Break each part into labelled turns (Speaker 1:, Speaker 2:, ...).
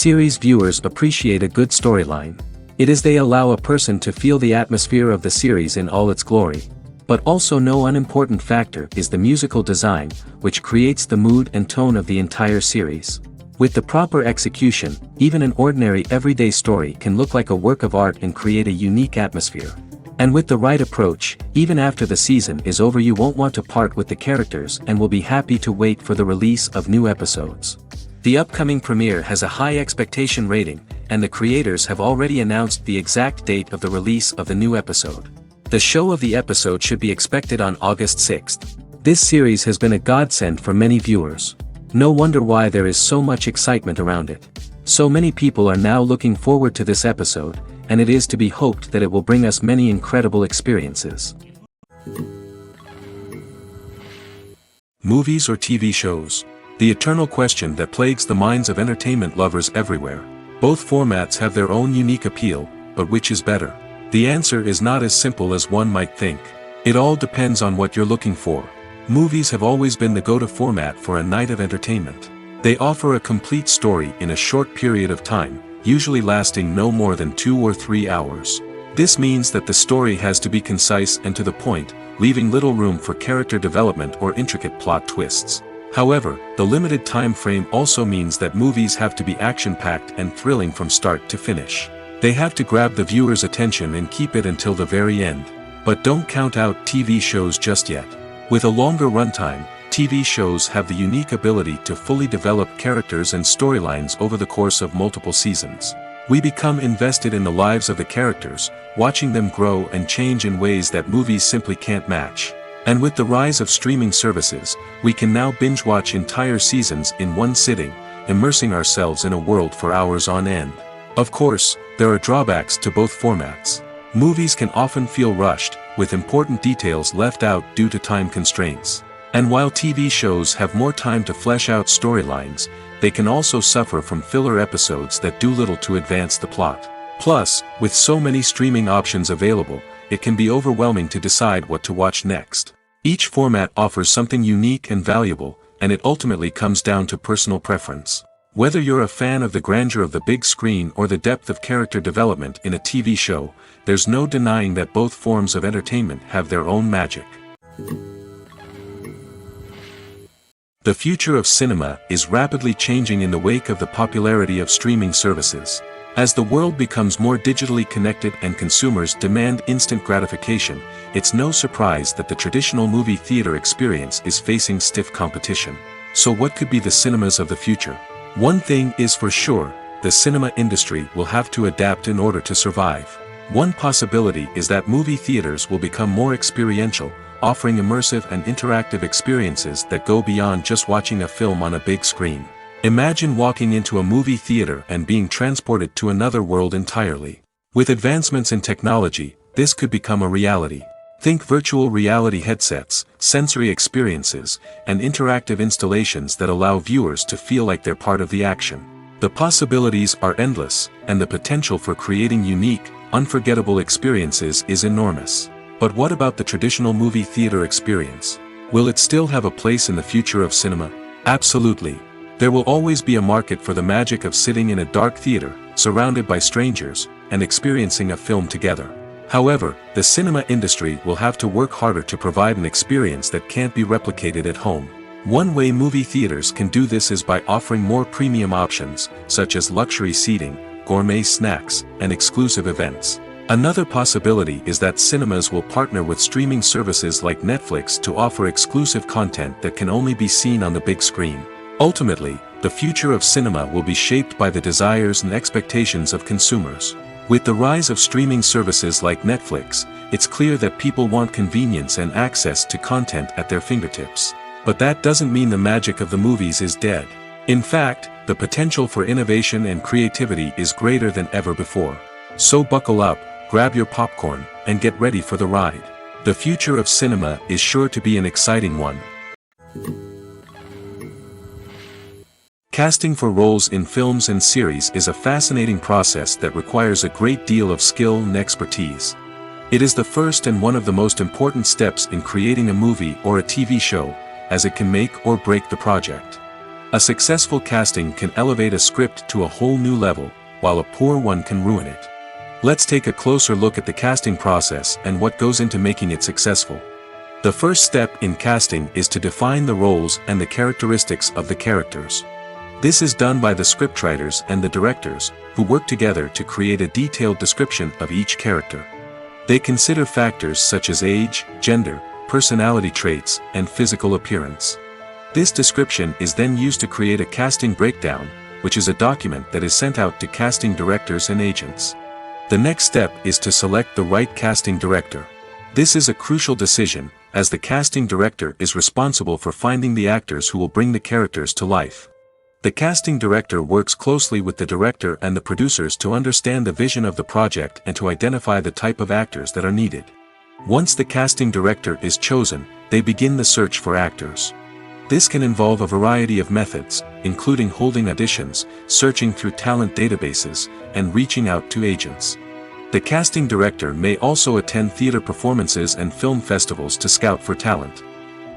Speaker 1: Series viewers appreciate a good storyline. It is they allow a person to feel the atmosphere of the series in all its glory. But also no unimportant factor is the musical design, which creates the mood and tone of the entire series. With the proper execution, even an ordinary everyday story can look like a work of art and create a unique atmosphere. And with the right approach, even after the season is over you won't want to part with the characters and will be happy to wait for the release of new episodes. The upcoming premiere has a high expectation rating, and the creators have already announced the exact date of the release of the new episode. The show of the episode should be expected on August 6th. This series has been a godsend for many viewers. No wonder why there is so much excitement around it. So many people are now looking forward to this episode, and it is to be hoped that it will bring us many incredible experiences.
Speaker 2: Movies or TV shows? The eternal question that plagues the minds of entertainment lovers everywhere. Both formats have their own unique appeal, but which is better? The answer is not as simple as one might think. It all depends on what you're looking for. Movies have always been the go-to format for a night of entertainment. They offer a complete story in a short period of time, usually lasting no more than 2 or 3 hours. This means that the story has to be concise and to the point, leaving little room for character development or intricate plot twists. However, the limited time frame also means that movies have to be action-packed and thrilling from start to finish. They have to grab the viewer's attention and keep it until the very end. But don't count out TV shows just yet. With a longer runtime, TV shows have the unique ability to fully develop characters and storylines over the course of multiple seasons. We become invested in the lives of the characters, watching them grow and change in ways that movies simply can't match. And with the rise of streaming services, we can now binge-watch entire seasons in one sitting, immersing ourselves in a world for hours on end. Of course, there are drawbacks to both formats. Movies can often feel rushed, with important details left out due to time constraints. And while TV shows have more time to flesh out storylines, they can also suffer from filler episodes that do little to advance the plot. Plus, with so many streaming options available, it can be overwhelming to decide what to watch next. Each format offers something unique and valuable, and it ultimately comes down to personal preference. Whether you're a fan of the grandeur of the big screen or the depth of character development in a TV show, there's no denying that both forms of entertainment have their own magic. The future of cinema is rapidly changing in the wake of the popularity of streaming services. As the world becomes more digitally connected and consumers demand instant gratification, it's no surprise that the traditional movie theater experience is facing stiff competition. So what could be the cinemas of the future? One thing is for sure, the cinema industry will have to adapt in order to survive. One possibility is that movie theaters will become more experiential, offering immersive and interactive experiences that go beyond just watching a film on a big screen. Imagine walking into a movie theater and being transported to another world entirely. With advancements in technology, this could become a reality. Think virtual reality headsets, sensory experiences, and interactive installations that allow viewers to feel like they're part of the action. The possibilities are endless, and the potential for creating unique, unforgettable experiences is enormous. But what about the traditional movie theater experience? Will it still have a place in the future of cinema? Absolutely. There will always be a market for the magic of sitting in a dark theater, surrounded by strangers, and experiencing a film together. However, the cinema industry will have to work harder to provide an experience that can't be replicated at home. One way movie theaters can do this is by offering more premium options, such as luxury seating, gourmet snacks, and exclusive events. Another possibility is that cinemas will partner with streaming services like Netflix to offer exclusive content that can only be seen on the big screen. Ultimately, the future of cinema will be shaped by the desires and expectations of consumers. With the rise of streaming services like Netflix, it's clear that people want convenience and access to content at their fingertips. But that doesn't mean the magic of the movies is dead. In fact, the potential for innovation and creativity is greater than ever before. So buckle up, grab your popcorn, and get ready for the ride. The future of cinema is sure to be an exciting one. Casting for roles in films and series is a fascinating process that requires a great deal of skill and expertise. It is the first and one of the most important steps in creating a movie or a TV show, as it can make or break the project. A successful casting can elevate a script to a whole new level, while a poor one can ruin it. Let's take a closer look at the casting process and what goes into making it successful. The first step in casting is to define the roles and the characteristics of the characters. This is done by the scriptwriters and the directors, who work together to create a detailed description of each character. They consider factors such as age, gender, personality traits, and physical appearance. This description is then used to create a casting breakdown, which is a document that is sent out to casting directors and agents. The next step is to select the right casting director. This is a crucial decision, as the casting director is responsible for finding the actors who will bring the characters to life. The casting director works closely with the director and the producers to understand the vision of the project and to identify the type of actors that are needed. Once the casting director is chosen, they begin the search for actors. This can involve a variety of methods, including holding auditions, searching through talent databases, and reaching out to agents. The casting director may also attend theater performances and film festivals to scout for talent.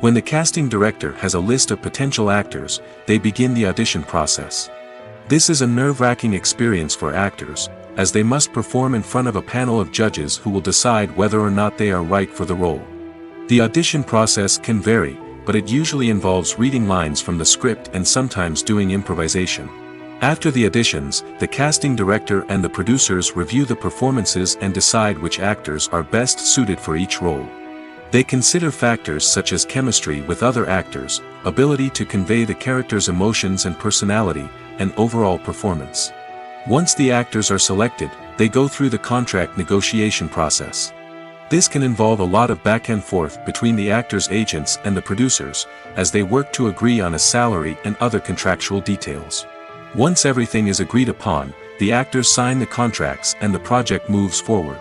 Speaker 2: When the casting director has a list of potential actors, they begin the audition process. This is a nerve-wracking experience for actors, as they must perform in front of a panel of judges who will decide whether or not they are right for the role. The audition process can vary, but it usually involves reading lines from the script and sometimes doing improvisation. After the auditions, the casting director and the producers review the performances and decide which actors are best suited for each role. They consider factors such as chemistry with other actors, ability to convey the character's emotions and personality, and overall performance. Once the actors are selected, they go through the contract negotiation process. This can involve a lot of back and forth between the actors' agents and the producers, as they work to agree on a salary and other contractual details. Once everything is agreed upon, the actors sign the contracts and the project moves forward.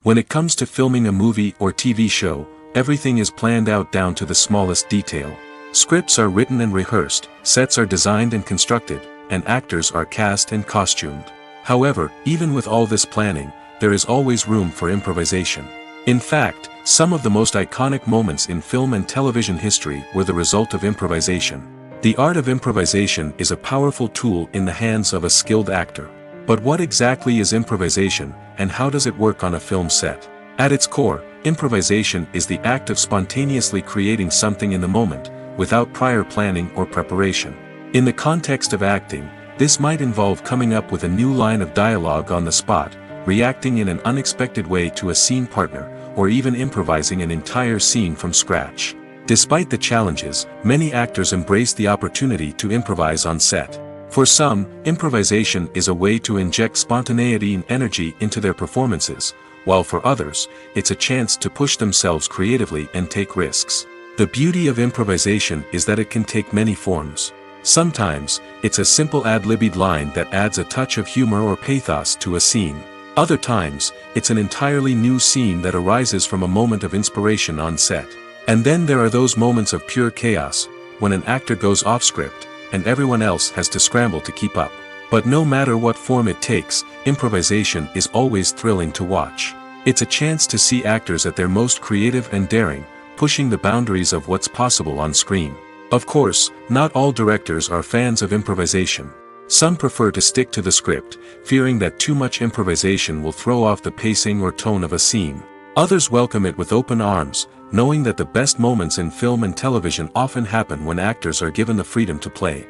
Speaker 2: When it comes to filming a movie or TV show, everything is planned out down to the smallest detail. Scripts are written and rehearsed, sets are designed and constructed, and actors are cast and costumed. However, even with all this planning, there is always room for improvisation. In fact, some of the most iconic moments in film and television history were the result of improvisation. The art of improvisation is a powerful tool in the hands of a skilled actor. But what exactly is improvisation, and how does it work on a film set? At its core, improvisation is the act of spontaneously creating something in the moment, without prior planning or preparation. In the context of acting, this might involve coming up with a new line of dialogue on the spot, reacting in an unexpected way to a scene partner, or even improvising an entire scene from scratch. Despite the challenges, many actors embrace the opportunity to improvise on set. For some, improvisation is a way to inject spontaneity and energy into their performances, while for others, it's a chance to push themselves creatively and take risks. The beauty of improvisation is that it can take many forms. Sometimes, it's a simple ad-libbed line that adds a touch of humor or pathos to a scene. Other times, it's an entirely new scene that arises from a moment of inspiration on set. And then there are those moments of pure chaos, when an actor goes off script, and everyone else has to scramble to keep up. But no matter what form it takes, improvisation is always thrilling to watch. It's a chance to see actors at their most creative and daring, pushing the boundaries of what's possible on screen. Of course, not all directors are fans of improvisation. Some prefer to stick to the script, fearing that too much improvisation will throw off the pacing or tone of a scene. Others welcome it with open arms, knowing that the best moments in film and television often happen when actors are given the freedom to play.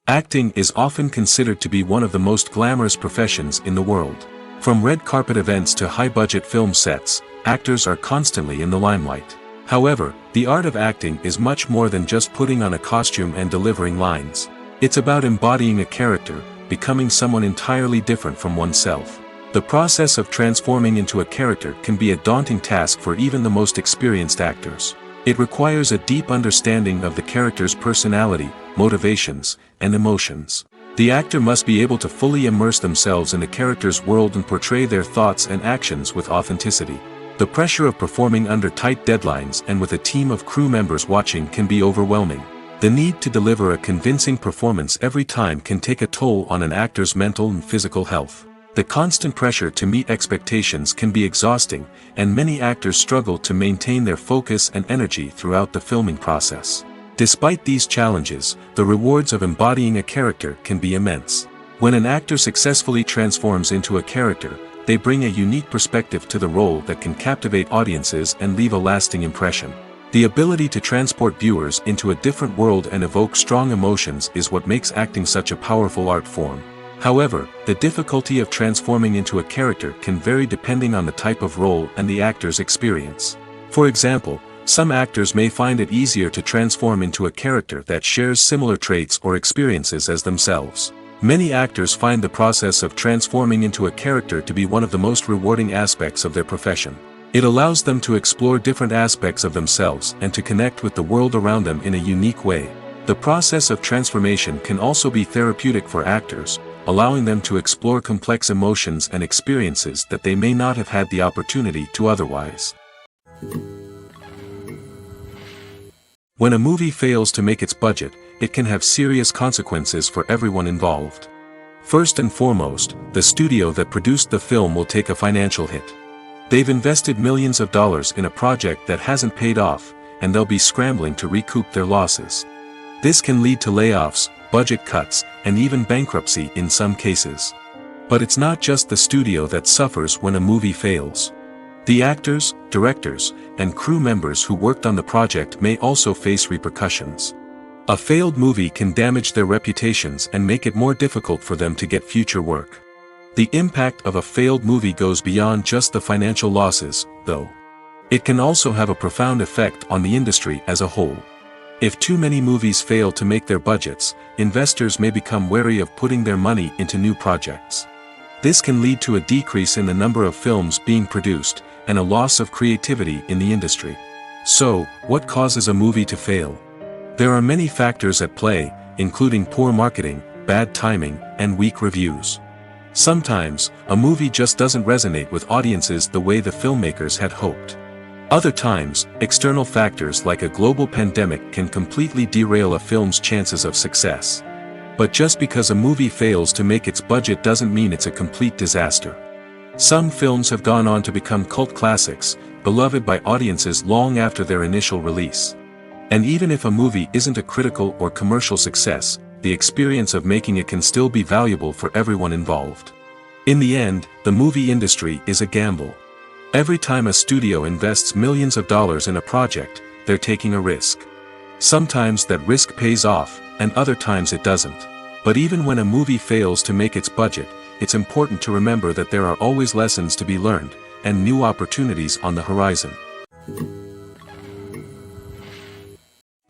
Speaker 2: Acting is often considered to be one of the most glamorous professions in the world. From red carpet events to high-budget film sets, actors are constantly in the limelight. However, the art of acting is much more than just putting on a costume and delivering lines. It's about embodying a character, becoming someone entirely different from oneself. The process of transforming into a character can be a daunting task for even the most experienced actors. It requires a deep understanding of the character's personality, motivations, and emotions. The actor must be able to fully immerse themselves in the character's world and portray their thoughts and actions with authenticity. The pressure of performing under tight deadlines and with a team of crew members watching can be overwhelming. The need to deliver a convincing performance every time can take a toll on an actor's mental and physical health. The constant pressure to meet expectations can be exhausting, and many actors struggle to maintain their focus and energy throughout the filming process. Despite these challenges, the rewards of embodying a character can be immense. When an actor successfully transforms into a character, they bring a unique perspective to the role that can captivate audiences and leave a lasting impression. The ability to transport viewers into a different world and evoke strong emotions is what makes acting such a powerful art form. However, the difficulty of transforming into a character can vary depending on the type of role and the actor's experience. For example, some actors may find it easier to transform into a character that shares similar traits or experiences as themselves. Many actors find the process of transforming into a character to be one of the most rewarding aspects of their profession. It allows them to explore different aspects of themselves and to connect with the world around them in a unique way. The process of transformation can also be therapeutic for actors, allowing them to explore complex emotions and experiences that they may not have had the opportunity to otherwise. When a movie fails to make its budget, it can have serious consequences for everyone involved. First and foremost, the studio that produced the film will take a financial hit. They've invested millions of dollars in a project that hasn't paid off, and they'll be scrambling to recoup their losses. This can lead to layoffs, budget cuts, and even bankruptcy in some cases. But it's not just the studio that suffers when a movie fails. The actors, directors, and crew members who worked on the project may also face repercussions. A failed movie can damage their reputations and make it more difficult for them to get future work. The impact of a failed movie goes beyond just the financial losses, though. It can also have a profound effect on the industry as a whole. If too many movies fail to make their budgets, investors may become wary of putting their money into new projects. This can lead to a decrease in the number of films being produced, and a loss of creativity in the industry. So, what causes a movie to fail? There are many factors at play, including poor marketing, bad timing, and weak reviews. Sometimes, a movie just doesn't resonate with audiences the way the filmmakers had hoped. Other times, external factors like a global pandemic can completely derail a film's chances of success. But just because a movie fails to make its budget doesn't mean it's a complete disaster. Some films have gone on to become cult classics, beloved by audiences long after their initial release. And even if a movie isn't a critical or commercial success, the experience of making it can still be valuable for everyone involved. In the end, the movie industry is a gamble. Every time a studio invests millions of dollars in a project, they're taking a risk. Sometimes that risk pays off, and other times it doesn't. But even when a movie fails to make its budget, it's important to remember that there are always lessons to be learned, and new opportunities on the horizon.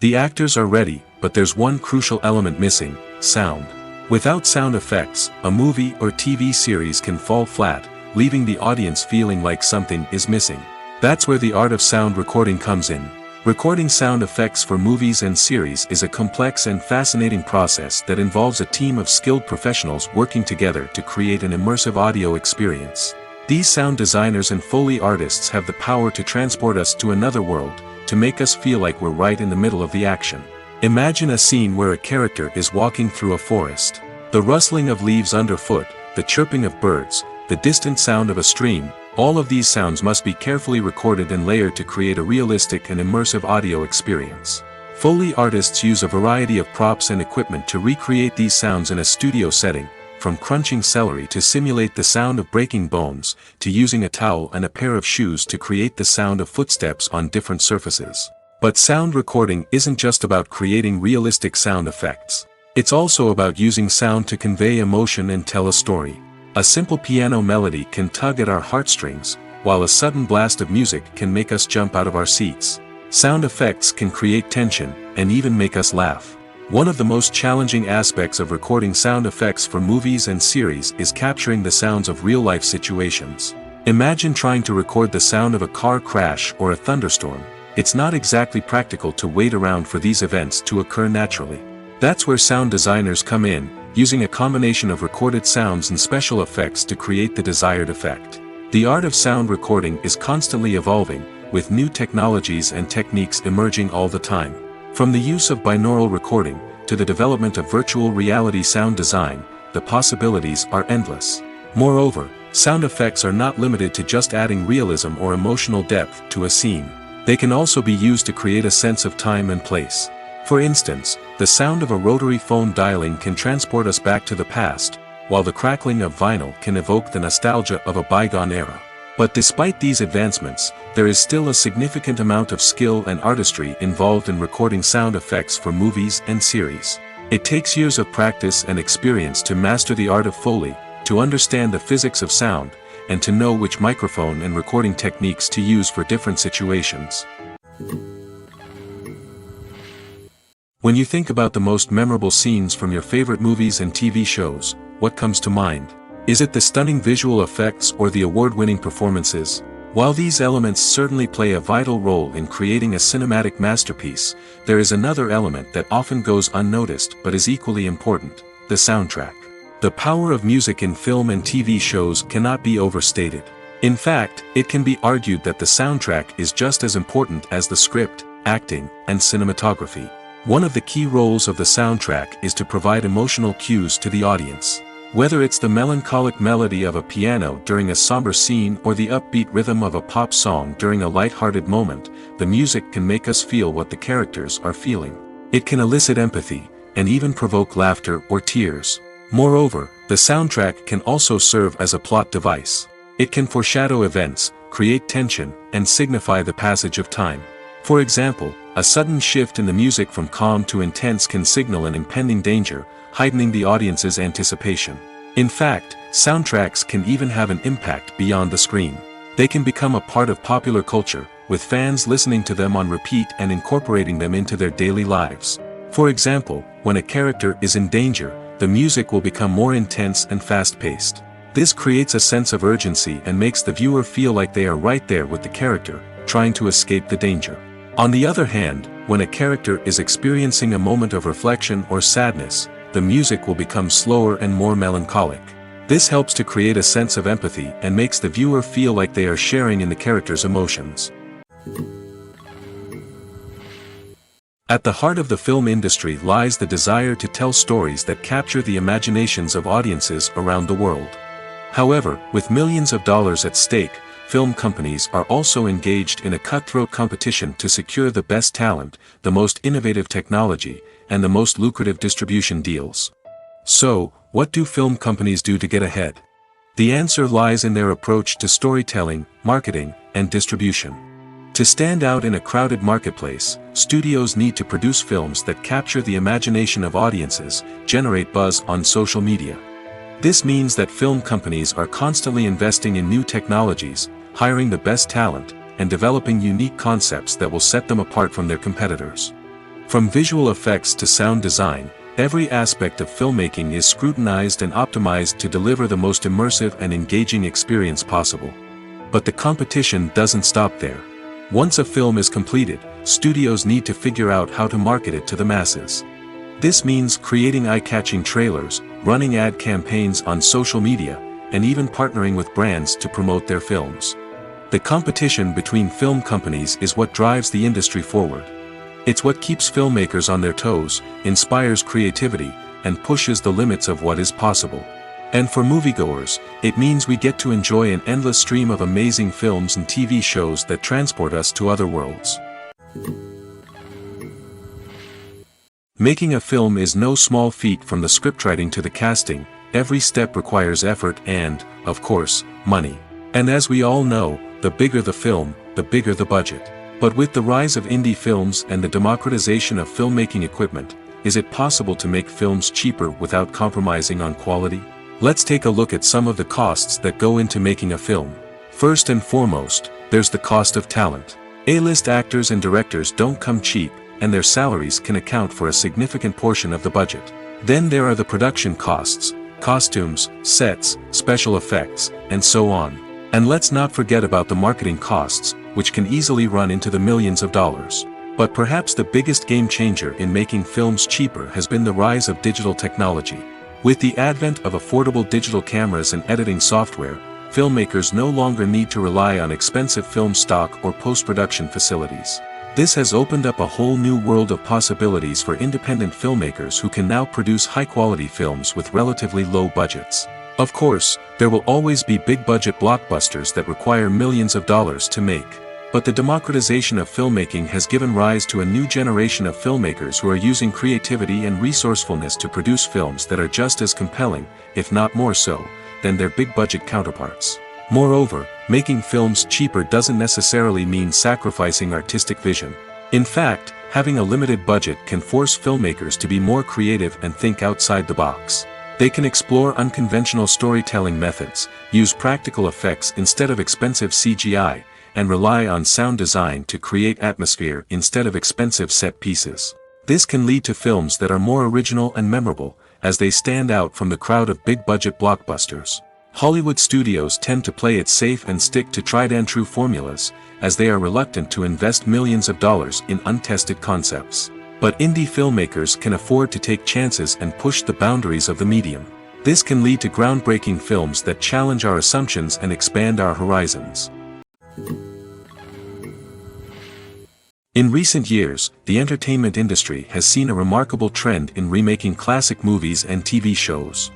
Speaker 2: The actors are ready, but there's one crucial element missing: sound. Without sound effects, a movie or TV series can fall flat, leaving the audience feeling like something is missing. That's where the art of sound recording comes in. Recording sound effects for movies and series is a complex and fascinating process that involves a team of skilled professionals working together to create an immersive audio experience. These sound designers and Foley artists have the power to transport us to another world, to make us feel like we're right in the middle of the action. Imagine a scene where a character is walking through a forest. The rustling of leaves underfoot, the chirping of birds, the distant sound of a stream, all of these sounds must be carefully recorded and layered to create a realistic and immersive audio experience. Foley artists use a variety of props and equipment to recreate these sounds in a studio setting, from crunching celery to simulate the sound of breaking bones, to using a towel and a pair of shoes to create the sound of footsteps on different surfaces. But sound recording isn't just about creating realistic sound effects. It's also about using sound to convey emotion and tell a story. A simple piano melody can tug at our heartstrings, while a sudden blast of music can make us jump out of our seats. Sound effects can create tension, and even make us laugh. One of the most challenging aspects of recording sound effects for movies and series is capturing the sounds of real-life situations. Imagine trying to record the sound of a car crash or a thunderstorm. It's not exactly practical to wait around for these events to occur naturally. That's where sound designers come in, using a combination of recorded sounds and special effects to create the desired effect. The art of sound recording is constantly evolving, with new technologies and techniques emerging all the time. From the use of binaural recording, to the development of virtual reality sound design, the possibilities are endless. Moreover, sound effects are not limited to just adding realism or emotional depth to a scene. They can also be used to create a sense of time and place. For instance, the sound of a rotary phone dialing can transport us back to the past, while the crackling of vinyl can evoke the nostalgia of a bygone era. But despite these advancements, there is still a significant amount of skill and artistry involved in recording sound effects for movies and series. It takes years of practice and experience to master the art of Foley, to understand the physics of sound, and to know which microphone and recording techniques to use for different situations. When you think about the most memorable scenes from your favorite movies and TV shows, what comes to mind? Is it the stunning visual effects or the award-winning performances? While these elements certainly play a vital role in creating a cinematic masterpiece, there is another element that often goes unnoticed but is equally important: the soundtrack. The power of music in film and TV shows cannot be overstated. In fact, it can be argued that the soundtrack is just as important as the script, acting, and cinematography. One of the key roles of the soundtrack is to provide emotional cues to the audience. Whether it's the melancholic melody of a piano during a somber scene or the upbeat rhythm of a pop song during a light-hearted moment, the music can make us feel what the characters are feeling. It can elicit empathy, and even provoke laughter or tears. Moreover, the soundtrack can also serve as a plot device. It can foreshadow events, create tension, and signify the passage of time. For example, a sudden shift in the music from calm to intense can signal an impending danger, heightening the audience's anticipation. In fact, soundtracks can even have an impact beyond the screen. They can become a part of popular culture, with fans listening to them on repeat and incorporating them into their daily lives. For example, when a character is in danger, the music will become more intense and fast-paced. This creates a sense of urgency and makes the viewer feel like they are right there with the character, trying to escape the danger. On the other hand, when a character is experiencing a moment of reflection or sadness, the music will become slower and more melancholic. This helps to create a sense of empathy and makes the viewer feel like they are sharing in the character's emotions. At the heart of the film industry lies the desire to tell stories that capture the imaginations of audiences around the world. However, with millions of dollars at stake, film companies are also engaged in a cutthroat competition to secure the best talent, the most innovative technology, and the most lucrative distribution deals. So, what do film companies do to get ahead? The answer lies in their approach to storytelling, marketing, and distribution. To stand out in a crowded marketplace, studios need to produce films that capture the imagination of audiences, generate buzz on social media. This means that film companies are constantly investing in new technologies, hiring the best talent, and developing unique concepts that will set them apart from their competitors. From visual effects to sound design, every aspect of filmmaking is scrutinized and optimized to deliver the most immersive and engaging experience possible. But the competition doesn't stop there. Once a film is completed, studios need to figure out how to market it to the masses. This means creating eye-catching trailers, running ad campaigns on social media, and even partnering with brands to promote their films. The competition between film companies is what drives the industry forward. It's what keeps filmmakers on their toes, inspires creativity, and pushes the limits of what is possible. And for moviegoers, it means we get to enjoy an endless stream of amazing films and TV shows that transport us to other worlds. Making a film is no small feat. From the scriptwriting to the casting, every step requires effort and, of course, money. And as we all know, the bigger the film, the bigger the budget. But with the rise of indie films and the democratization of filmmaking equipment, is it possible to make films cheaper without compromising on quality? Let's take a look at some of the costs that go into making a film. First and foremost, there's the cost of talent. A-list actors and directors don't come cheap, and their salaries can account for a significant portion of the budget. Then there are the production costs, costumes, sets, special effects, and so on. And let's not forget about the marketing costs, which can easily run into the millions of dollars. But perhaps the biggest game changer in making films cheaper has been the rise of digital technology. With the advent of affordable digital cameras and editing software, filmmakers no longer need to rely on expensive film stock or post-production facilities. This has opened up a whole new world of possibilities for independent filmmakers who can now produce high-quality films with relatively low budgets. Of course, there will always be big-budget blockbusters that require millions of dollars to make. But the democratization of filmmaking has given rise to a new generation of filmmakers who are using creativity and resourcefulness to produce films that are just as compelling, if not more so, than their big-budget counterparts. Moreover, making films cheaper doesn't necessarily mean sacrificing artistic vision. In fact, having a limited budget can force filmmakers to be more creative and think outside the box. They can explore unconventional storytelling methods, use practical effects instead of expensive CGI, and rely on sound design to create atmosphere instead of expensive set pieces. This can lead to films that are more original and memorable, as they stand out from the crowd of big-budget blockbusters. Hollywood studios tend to play it safe and stick to tried-and-true formulas, as they are reluctant to invest millions of dollars in untested concepts. But indie filmmakers can afford to take chances and push the boundaries of the medium. This can lead to groundbreaking films that challenge our assumptions and expand our horizons. In recent years, the entertainment industry has seen a remarkable trend in remaking classic movies and TV shows.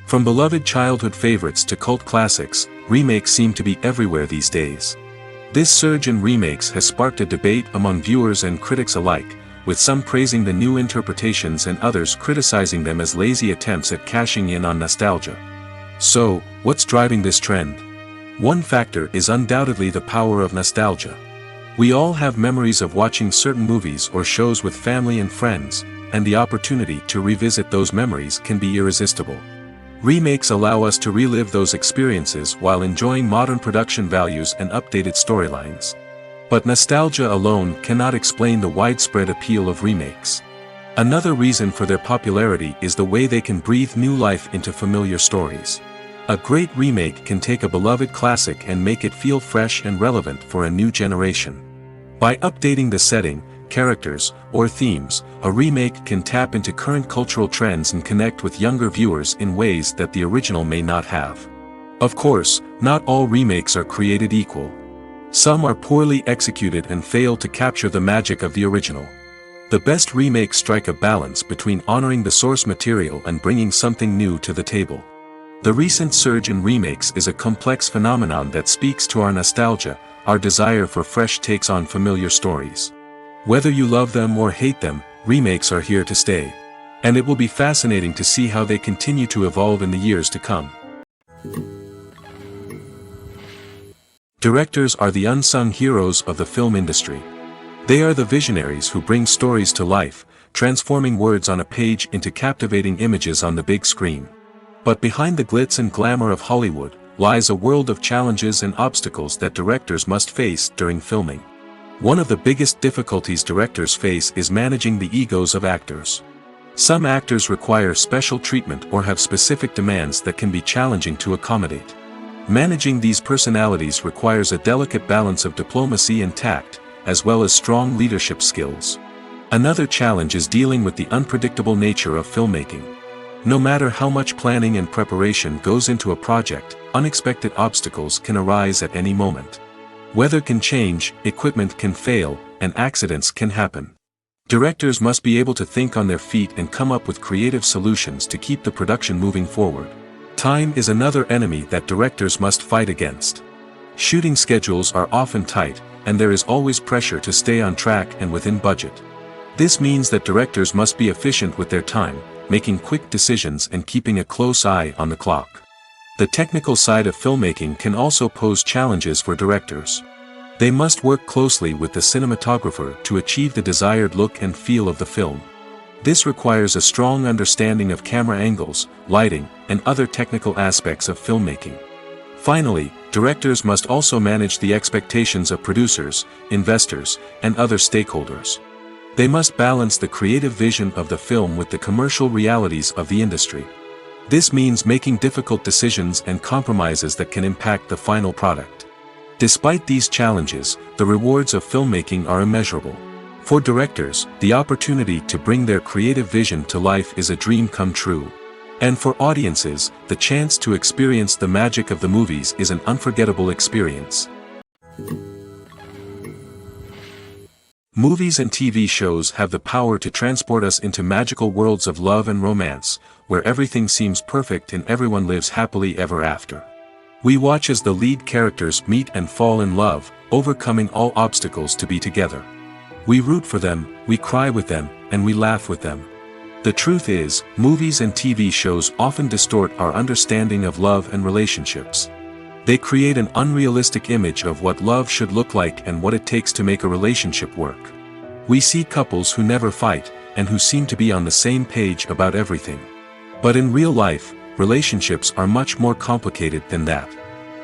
Speaker 2: From beloved childhood favorites to cult classics, remakes seem to be everywhere these days. This surge in remakes has sparked a debate among viewers and critics alike, with some praising the new interpretations and others criticizing them as lazy attempts at cashing in on nostalgia. So, what's driving this trend? One factor is undoubtedly the power of nostalgia. We all have memories of watching certain movies or shows with family and friends, and the opportunity to revisit those memories can be irresistible. Remakes allow us to relive those experiences while enjoying modern production values and updated storylines. But nostalgia alone cannot explain the widespread appeal of remakes. Another reason for their popularity is the way they can breathe new life into familiar stories. A great remake can take a beloved classic and make it feel fresh and relevant for a new generation. By updating the setting, characters, or themes, a remake can tap into current cultural trends and connect with younger viewers in ways that the original may not have. Of course, not all remakes are created equal. Some are poorly executed and fail to capture the magic of the original. The best remakes strike a balance between honoring the source material and bringing something new to the table. The recent surge in remakes is a complex phenomenon that speaks to our nostalgia, our desire for fresh takes on familiar stories. Whether you love them or hate them, remakes are here to stay. And it will be fascinating to see how they continue to evolve in the years to come. Directors are the unsung heroes of the film industry. They are the visionaries who bring stories to life, transforming words on a page into captivating images on the big screen. But behind the glitz and glamour of Hollywood, lies a world of challenges and obstacles that directors must face during filming. One of the biggest difficulties directors face is managing the egos of actors. Some actors require special treatment or have specific demands that can be challenging to accommodate. Managing these personalities requires a delicate balance of diplomacy and tact, as well as strong leadership skills. Another challenge is dealing with the unpredictable nature of filmmaking. No matter how much planning and preparation goes into a project, unexpected obstacles can arise at any moment. Weather can change, equipment can fail, and accidents can happen. Directors must be able to think on their feet and come up with creative solutions to keep the production moving forward. Time is another enemy that directors must fight against. Shooting schedules are often tight, and there is always pressure to stay on track and within budget. This means that directors must be efficient with their time, making quick decisions and keeping a close eye on the clock. The technical side of filmmaking can also pose challenges for directors. They must work closely with the cinematographer to achieve the desired look and feel of the film. This requires a strong understanding of camera angles, lighting, and other technical aspects of filmmaking. Finally, directors must also manage the expectations of producers, investors, and other stakeholders. They must balance the creative vision of the film with the commercial realities of the industry. This means making difficult decisions and compromises that can impact the final product. Despite these challenges, the rewards of filmmaking are immeasurable. For directors, the opportunity to bring their creative vision to life is a dream come true. And for audiences, the chance to experience the magic of the movies is an unforgettable experience. Movies and TV shows have the power to transport us into magical worlds of love and romance, where everything seems perfect and everyone lives happily ever after. We watch as the lead characters meet and fall in love, overcoming all obstacles to be together. We root for them, we cry with them, and we laugh with them. The truth is, movies and TV shows often distort our understanding of love and relationships. They create an unrealistic image of what love should look like and what it takes to make a relationship work. We see couples who never fight, and who seem to be on the same page about everything. But in real life, relationships are much more complicated than that.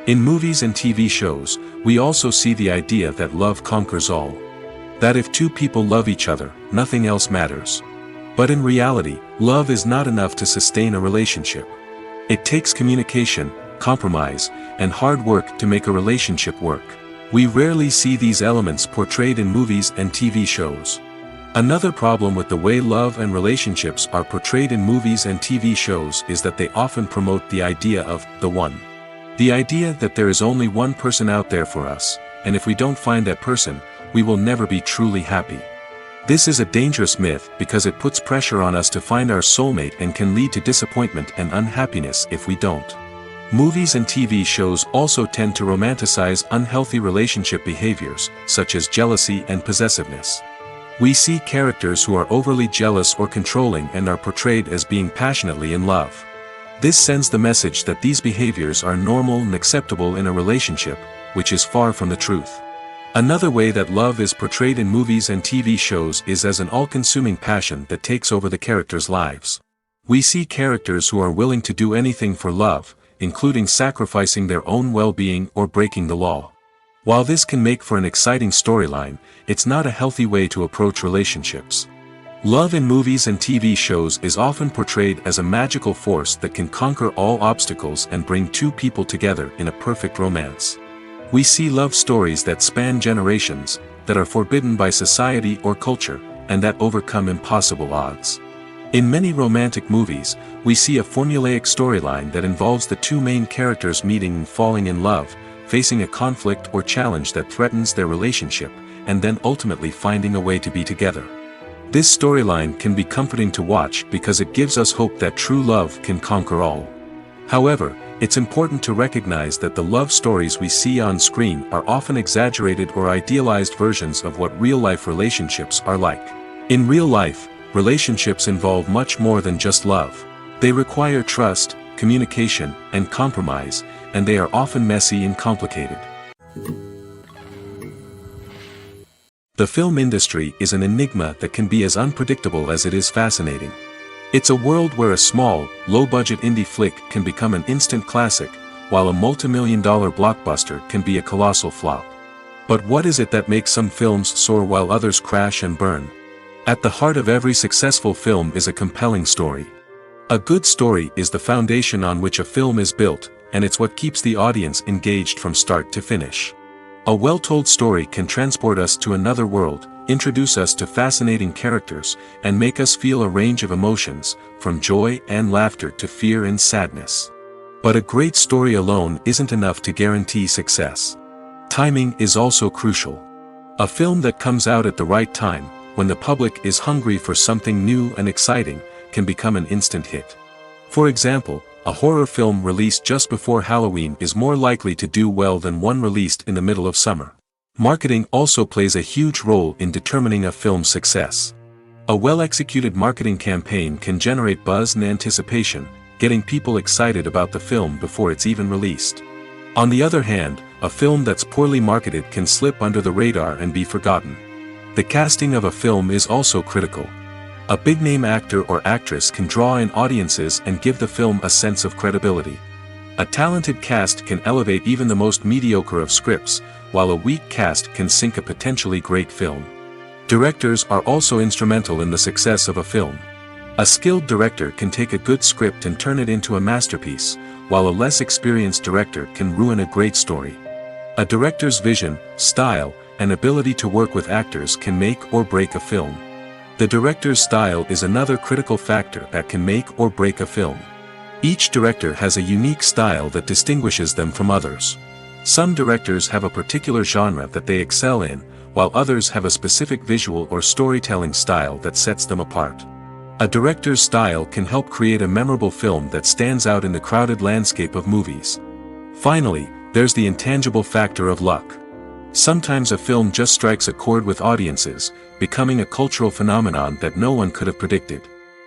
Speaker 2: In movies and TV shows, we also see the idea that love conquers all. That if two people love each other, nothing else matters. But in reality, love is not enough to sustain a relationship. It takes communication, compromise, and hard work to make a relationship work. We rarely see these elements portrayed in movies and TV shows. Another problem with the way love and relationships are portrayed in movies and TV shows is that they often promote the idea of the one. The idea that there is only one person out there for us, and if we don't find that person, we will never be truly happy. This is a dangerous myth because it puts pressure on us to find our soulmate and can lead to disappointment and unhappiness if we don't. Movies and TV shows also tend to romanticize unhealthy relationship behaviors, such as jealousy and possessiveness. We see characters who are overly jealous or controlling and are portrayed as being passionately in love. This sends the message that these behaviors are normal and acceptable in a relationship, which is far from the truth. Another way that love is portrayed in movies and TV shows is as an all-consuming passion that takes over the characters' lives. We see characters who are willing to do anything for love, including sacrificing their own well-being or breaking the law. While this can make for an exciting storyline, it's not a healthy way to approach relationships. Love in movies and TV shows is often portrayed as a magical force that can conquer all obstacles and bring two people together in a perfect romance. We see love stories that span generations, that are forbidden by society or culture, and that overcome impossible odds. In many romantic movies, we see a formulaic storyline that involves the two main characters meeting and falling in love, facing a conflict or challenge that threatens their relationship, and then ultimately finding a way to be together. This storyline can be comforting to watch because it gives us hope that true love can conquer all. However, it's important to recognize that the love stories we see on screen are often exaggerated or idealized versions of what real-life relationships are like. In real life, relationships involve much more than just love. They require trust, communication, and compromise, and they are often messy and complicated. The film industry is an enigma that can be as unpredictable as it is fascinating. It's a world where a small, low-budget indie flick can become an instant classic, while a multi-million-dollar blockbuster can be a colossal flop. But what is it that makes some films soar while others crash and burn? At the heart of every successful film is a compelling story. A good story is the foundation on which a film is built, and it's what keeps the audience engaged from start to finish. A well-told story can transport us to another world, introduce us to fascinating characters, and make us feel a range of emotions, from joy and laughter to fear and sadness. But a great story alone isn't enough to guarantee success. Timing is also crucial. A film that comes out at the right time, when the public is hungry for something new and exciting, can become an instant hit. For example, a horror film released just before Halloween is more likely to do well than one released in the middle of summer. Marketing also plays a huge role in determining a film's success. A well-executed marketing campaign can generate buzz and anticipation, getting people excited about the film before it's even released. On the other hand, a film that's poorly marketed can slip under the radar and be forgotten. The casting of a film is also critical. A big-name actor or actress can draw in audiences and give the film a sense of credibility. A talented cast can elevate even the most mediocre of scripts, while a weak cast can sink a potentially great film. Directors are also instrumental in the success of a film. A skilled director can take a good script and turn it into a masterpiece, while a less experienced director can ruin a great story. A director's vision, style, and ability to work with actors can make or break a film. The director's style is another critical factor that can make or break a film. Each director has a unique style that distinguishes them from others. Some directors have a particular genre that they excel in, while others have a specific visual or storytelling style that sets them apart. A director's style can help create a memorable film that stands out in the crowded landscape of movies. Finally, there's the intangible factor of luck. Sometimes a film just strikes a chord with audiences, becoming a cultural phenomenon that no one could have predicted.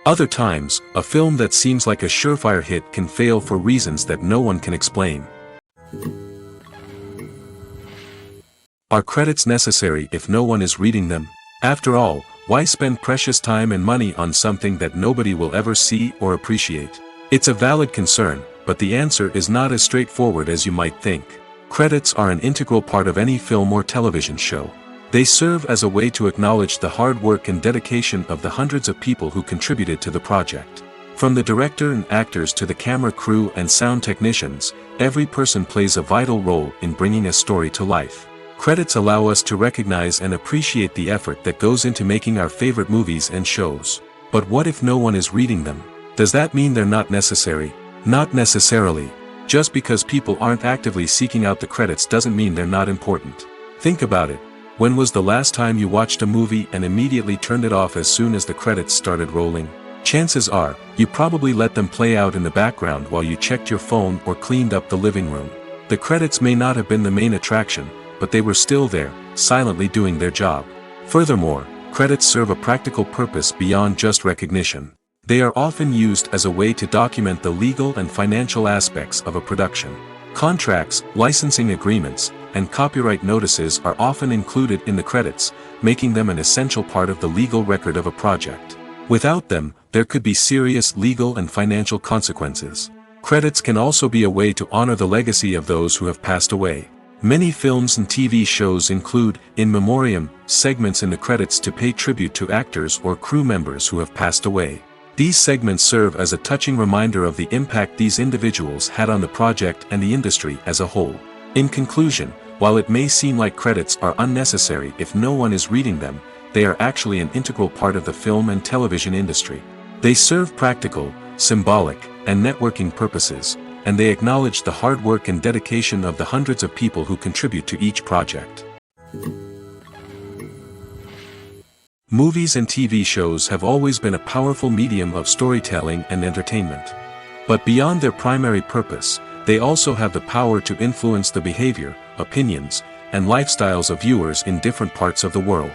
Speaker 2: Other times, a film that seems like a surefire hit can fail for reasons that no one can explain. Are credits necessary if no one is reading them? After all, why spend precious time and money on something that nobody will ever see or appreciate? It's a valid concern, but the answer is not as straightforward as you might think. Credits are an integral part of any film or television show. They serve as a way to acknowledge the hard work and dedication of the hundreds of people who contributed to the project. From the director and actors to the camera crew and sound technicians, every person plays a vital role in bringing a story to life. Credits allow us to recognize and appreciate the effort that goes into making our favorite movies and shows. But what if no one is reading them? Does that mean they're not necessary? Not necessarily. Just because people aren't actively seeking out the credits doesn't mean they're not important. Think about it. When was the last time you watched a movie and immediately turned it off as soon as the credits started rolling? Chances are, you probably let them play out in the background while you checked your phone or cleaned up the living room. The credits may not have been the main attraction, but they were still there, silently doing their job. Furthermore, credits serve a practical purpose beyond just recognition. They are often used as a way to document the legal and financial aspects of a production. Contracts, licensing agreements, and copyright notices are often included in the credits, making them an essential part of the legal record of a project. Without them, there could be serious legal and financial consequences. Credits can also be a way to honor the legacy of those who have passed away. Many films and TV shows include, in memoriam, segments in the credits to pay tribute to actors or crew members who have passed away. These segments serve as a touching reminder of the impact these individuals had on the project and the industry as a whole. In conclusion, while it may seem like credits are unnecessary if no one is reading them, they are actually an integral part of the film and television industry. They serve practical, symbolic, and networking purposes, and they acknowledge the hard work and dedication of the hundreds of people who contribute to each project. Movies and TV shows have always been a powerful medium of storytelling and entertainment. But beyond their primary purpose, they also have the power to influence the behavior, opinions, and lifestyles of viewers in different parts of the world.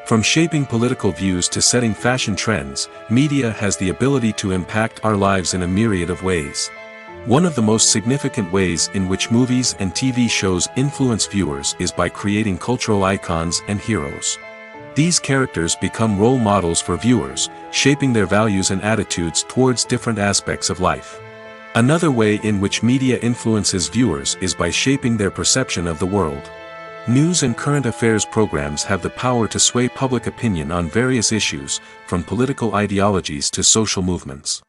Speaker 2: From shaping political views to setting fashion trends, media has the ability to impact our lives in a myriad of ways. One of the most significant ways in which movies and TV shows influence viewers is by creating cultural icons and heroes. These characters become role models for viewers, shaping their values and attitudes towards different aspects of life. Another way in which media influences viewers is by shaping their perception of the world. News and current affairs programs have the power to sway public opinion on various issues, from political ideologies to social movements.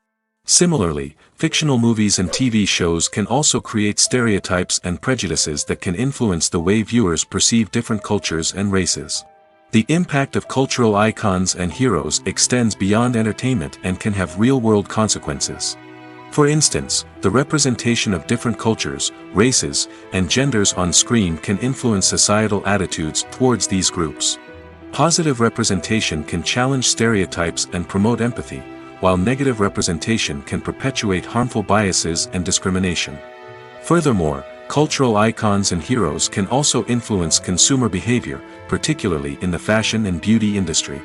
Speaker 2: Similarly, fictional movies and TV shows can also create stereotypes and prejudices that can influence the way viewers perceive different cultures and races. The impact of cultural icons and heroes extends beyond entertainment and can have real-world consequences. For instance, the representation of different cultures, races, and genders on screen can influence societal attitudes towards these groups. Positive representation can challenge stereotypes and promote empathy, while negative representation can perpetuate harmful biases and discrimination. Furthermore, cultural icons and heroes can also influence consumer behavior, particularly in the fashion and beauty industry.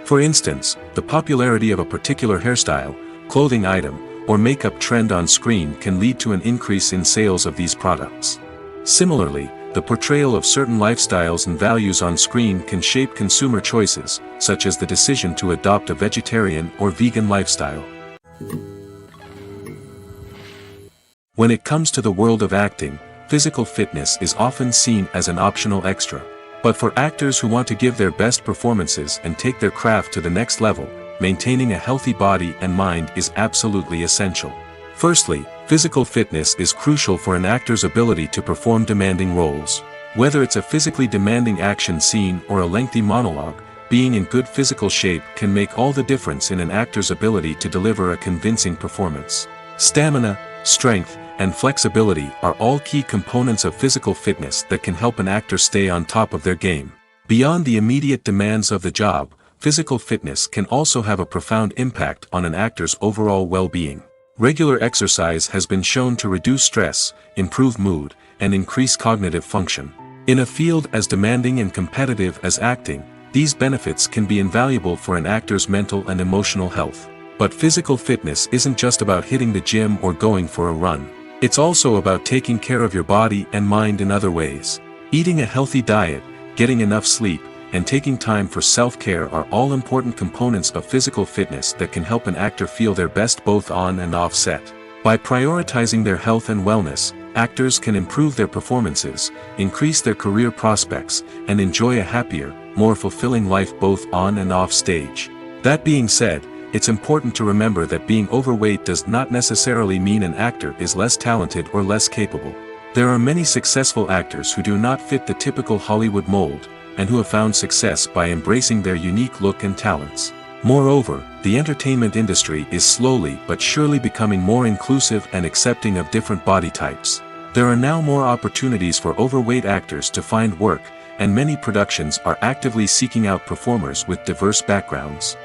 Speaker 2: For instance, the popularity of a particular hairstyle, clothing item, or makeup trend on screen can lead to an increase in sales of these products. Similarly, the portrayal of certain lifestyles and values on screen can shape consumer choices, such as the decision to adopt a vegetarian or vegan lifestyle. When it comes to the world of acting, physical fitness is often seen as an optional extra. But for actors who want to give their best performances and take their craft to the next level, maintaining a healthy body and mind is absolutely essential. Firstly, physical fitness is crucial for an actor's ability to perform demanding roles. Whether it's a physically demanding action scene or a lengthy monologue, being in good physical shape can make all the difference in an actor's ability to deliver a convincing performance. Stamina, strength, and flexibility are all key components of physical fitness that can help an actor stay on top of their game. Beyond the immediate demands of the job, physical fitness can also have a profound impact on an actor's overall well-being. Regular exercise has been shown to reduce stress, improve mood, and increase cognitive function. In a field as demanding and competitive as acting, these benefits can be invaluable for an actor's mental and emotional health. But physical fitness isn't just about hitting the gym or going for a run. It's also about taking care of your body and mind in other ways. Eating a healthy diet, getting enough sleep, and taking time for self-care are all important components of physical fitness that can help an actor feel their best both on and off set. By prioritizing their health and wellness, actors can improve their performances, increase their career prospects, and enjoy a happier, more fulfilling life both on and off stage. That being said, it's important to remember that being overweight does not necessarily mean an actor is less talented or less capable. There are many successful actors who do not fit the typical Hollywood mold, and who have found success by embracing their unique look and talents. Moreover, the entertainment industry is slowly but surely becoming more inclusive and accepting of different body types. There are now more opportunities for overweight actors to find work, and many productions are actively seeking out performers with diverse backgrounds.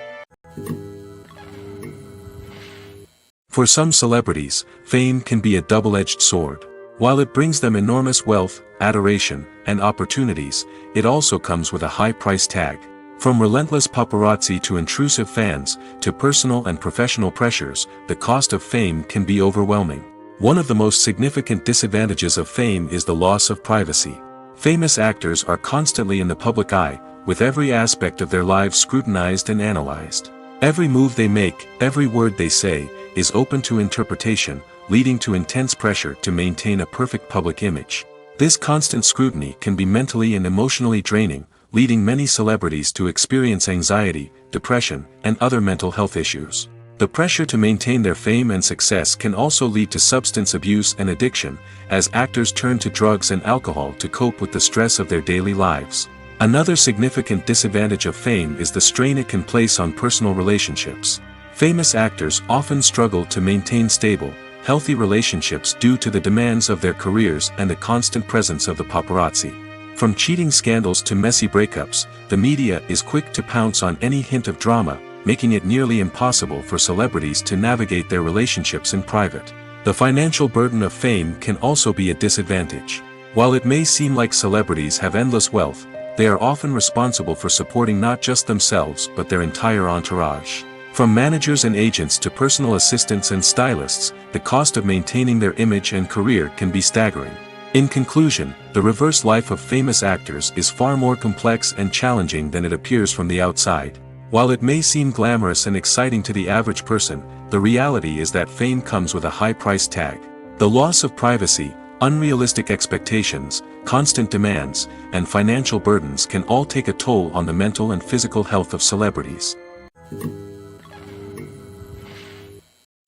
Speaker 2: For some celebrities, fame can be a double-edged sword. While it brings them enormous wealth, adoration, and opportunities, it also comes with a high price tag. From relentless paparazzi to intrusive fans, to personal and professional pressures, the cost of fame can be overwhelming. One of the most significant disadvantages of fame is the loss of privacy. Famous actors are constantly in the public eye, with every aspect of their lives scrutinized and analyzed. Every move they make, every word they say, is open to interpretation, leading to intense pressure to maintain a perfect public image. This constant scrutiny can be mentally and emotionally draining, leading many celebrities to experience anxiety, depression, and other mental health issues. The pressure to maintain their fame and success can also lead to substance abuse and addiction, as actors turn to drugs and alcohol to cope with the stress of their daily lives. Another significant disadvantage of fame is the strain it can place on personal relationships. Famous actors often struggle to maintain stable, healthy relationships due to the demands of their careers and the constant presence of the paparazzi. From cheating scandals to messy breakups, the media is quick to pounce on any hint of drama, making it nearly impossible for celebrities to navigate their relationships in private. The financial burden of fame can also be a disadvantage. While it may seem like celebrities have endless wealth, they are often responsible for supporting not just themselves but their entire entourage. From managers and agents to personal assistants and stylists, the cost of maintaining their image and career can be staggering. In conclusion, the reverse life of famous actors is far more complex and challenging than it appears from the outside. While it may seem glamorous and exciting to the average person, the reality is that fame comes with a high price tag. The loss of privacy, unrealistic expectations, constant demands, and financial burdens can all take a toll on the mental and physical health of celebrities.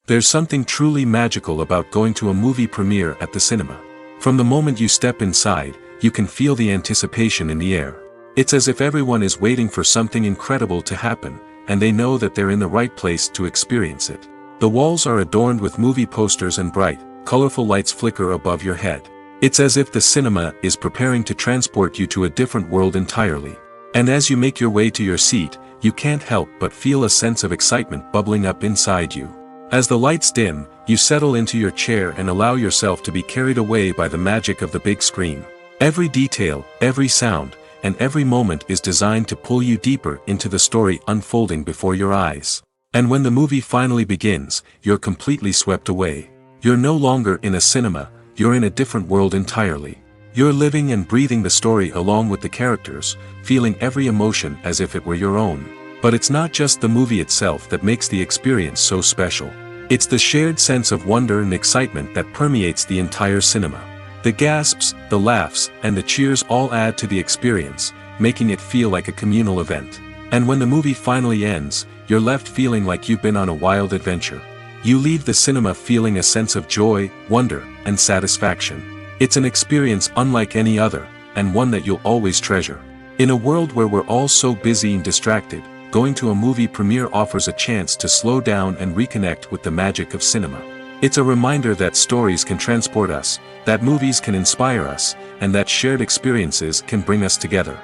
Speaker 2: There's something truly magical about going to a movie premiere at the cinema. From the moment you step inside, you can feel the anticipation in the air. It's as if everyone is waiting for something incredible to happen, and they know that they're in the right place to experience it. The walls are adorned with movie posters and bright, colorful lights flicker above your head. It's as if the cinema is preparing to transport you to a different world entirely. And as you make your way to your seat, you can't help but feel a sense of excitement bubbling up inside you. As the lights dim, you settle into your chair and allow yourself to be carried away by the magic of the big screen. Every detail, every sound, and every moment is designed to pull you deeper into the story unfolding before your eyes. And when the movie finally begins, you're completely swept away. You're no longer in a cinema, you're in a different world entirely. You're living and breathing the story along with the characters, feeling every emotion as if it were your own. But it's not just the movie itself that makes the experience so special. It's the shared sense of wonder and excitement that permeates the entire cinema. The gasps, the laughs, and the cheers all add to the experience, making it feel like a communal event. And when the movie finally ends, you're left feeling like you've been on a wild adventure. You leave the cinema feeling a sense of joy, wonder, and satisfaction. It's an experience unlike any other, and one that you'll always treasure. In a world where we're all so busy and distracted, going to a movie premiere offers a chance to slow down and reconnect with the magic of cinema. It's a reminder that stories can transport us, that movies can inspire us, and that shared experiences can bring us together.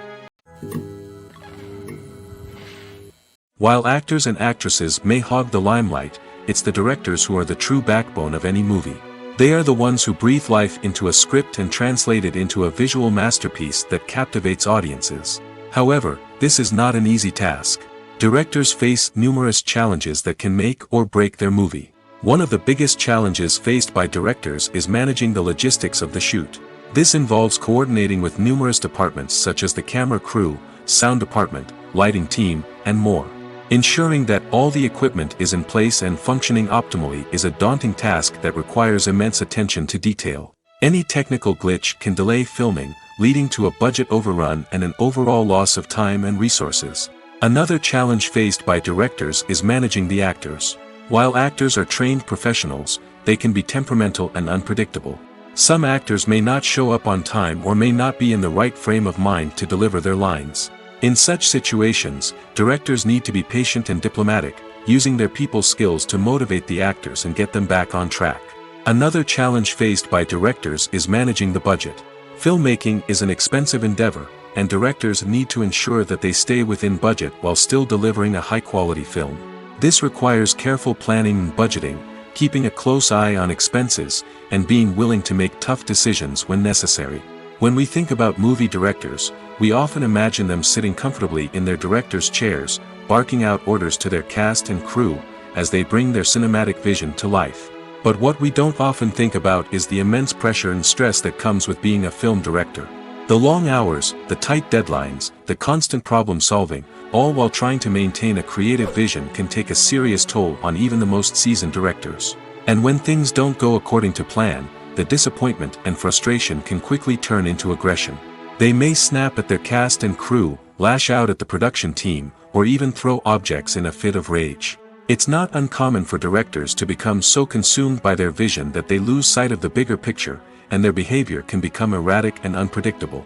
Speaker 2: While actors and actresses may hog the limelight, it's the directors who are the true backbone of any movie. They are the ones who breathe life into a script and translate it into a visual masterpiece that captivates audiences. However, this is not an easy task. Directors face numerous challenges that can make or break their movie. One of the biggest challenges faced by directors is managing the logistics of the shoot. This involves coordinating with numerous departments such as the camera crew, sound department, lighting team, and more. Ensuring that all the equipment is in place and functioning optimally is a daunting task that requires immense attention to detail. Any technical glitch can delay filming, leading to a budget overrun and an overall loss of time and resources. Another challenge faced by directors is managing the actors. While actors are trained professionals, they can be temperamental and unpredictable. Some actors may not show up on time or may not be in the right frame of mind to deliver their lines. In such situations, directors need to be patient and diplomatic, using their people skills to motivate the actors and get them back on track. Another challenge faced by directors is managing the budget. Filmmaking is an expensive endeavor, and directors need to ensure that they stay within budget while still delivering a high-quality film. This requires careful planning and budgeting, keeping a close eye on expenses, and being willing to make tough decisions when necessary. When we think about movie directors, we often imagine them sitting comfortably in their director's chairs, barking out orders to their cast and crew, as they bring their cinematic vision to life. But what we don't often think about is the immense pressure and stress that comes with being a film director. The long hours, the tight deadlines, the constant problem solving, all while trying to maintain a creative vision can take a serious toll on even the most seasoned directors. And when things don't go according to plan, the disappointment and frustration can quickly turn into aggression. They may snap at their cast and crew, lash out at the production team, or even throw objects in a fit of rage. It's not uncommon for directors to become so consumed by their vision that they lose sight of the bigger picture, and their behavior can become erratic and unpredictable.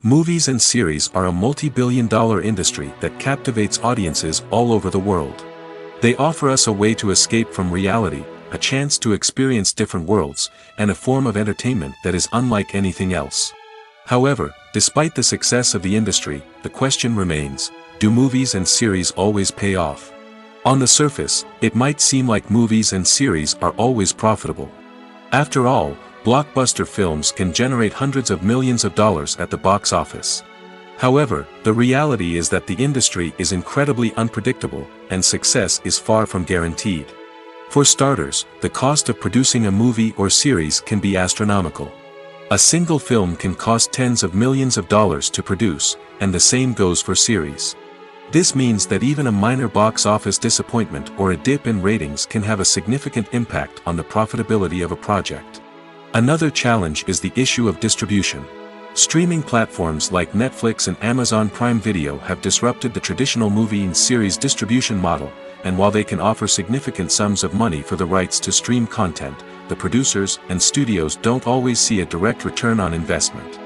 Speaker 2: Movies and series are a multi-billion-dollar industry that captivates audiences all over the world. They offer us a way to escape from reality, a chance to experience different worlds, and a form of entertainment that is unlike anything else. However, despite the success of the industry, the question remains, do movies and series always pay off? On the surface, it might seem like movies and series are always profitable. After all, blockbuster films can generate hundreds of millions of dollars at the box office. However, the reality is that the industry is incredibly unpredictable, and success is far from guaranteed. For starters, the cost of producing a movie or series can be astronomical. A single film can cost tens of millions of dollars to produce, and the same goes for series. This means that even a minor box office disappointment or a dip in ratings can have a significant impact on the profitability of a project. Another challenge is the issue of distribution. Streaming platforms like Netflix and Amazon Prime Video have disrupted the traditional movie and series distribution model, and while they can offer significant sums of money for the rights to stream content, the producers and studios don't always see a direct return on investment.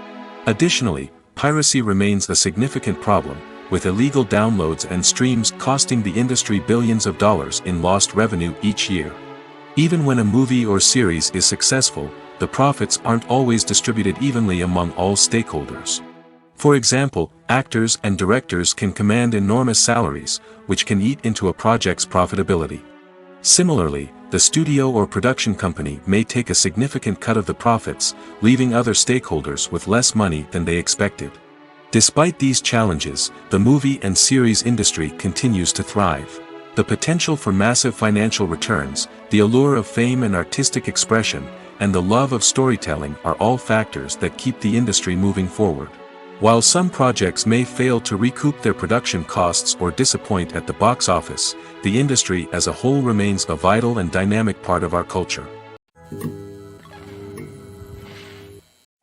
Speaker 2: Additionally, piracy remains a significant problem, with illegal downloads and streams costing the industry billions of dollars in lost revenue each year. Even when a movie or series is successful, the profits aren't always distributed evenly among all stakeholders. For example, actors and directors can command enormous salaries, which can eat into a project's profitability. Similarly, the studio or production company may take a significant cut of the profits, leaving other stakeholders with less money than they expected. Despite these challenges, the movie and series industry continues to thrive. The potential for massive financial returns, the allure of fame and artistic expression, and the love of storytelling are all factors that keep the industry moving forward. While some projects may fail to recoup their production costs or disappoint at the box office, the industry as a whole remains a vital and dynamic part of our culture.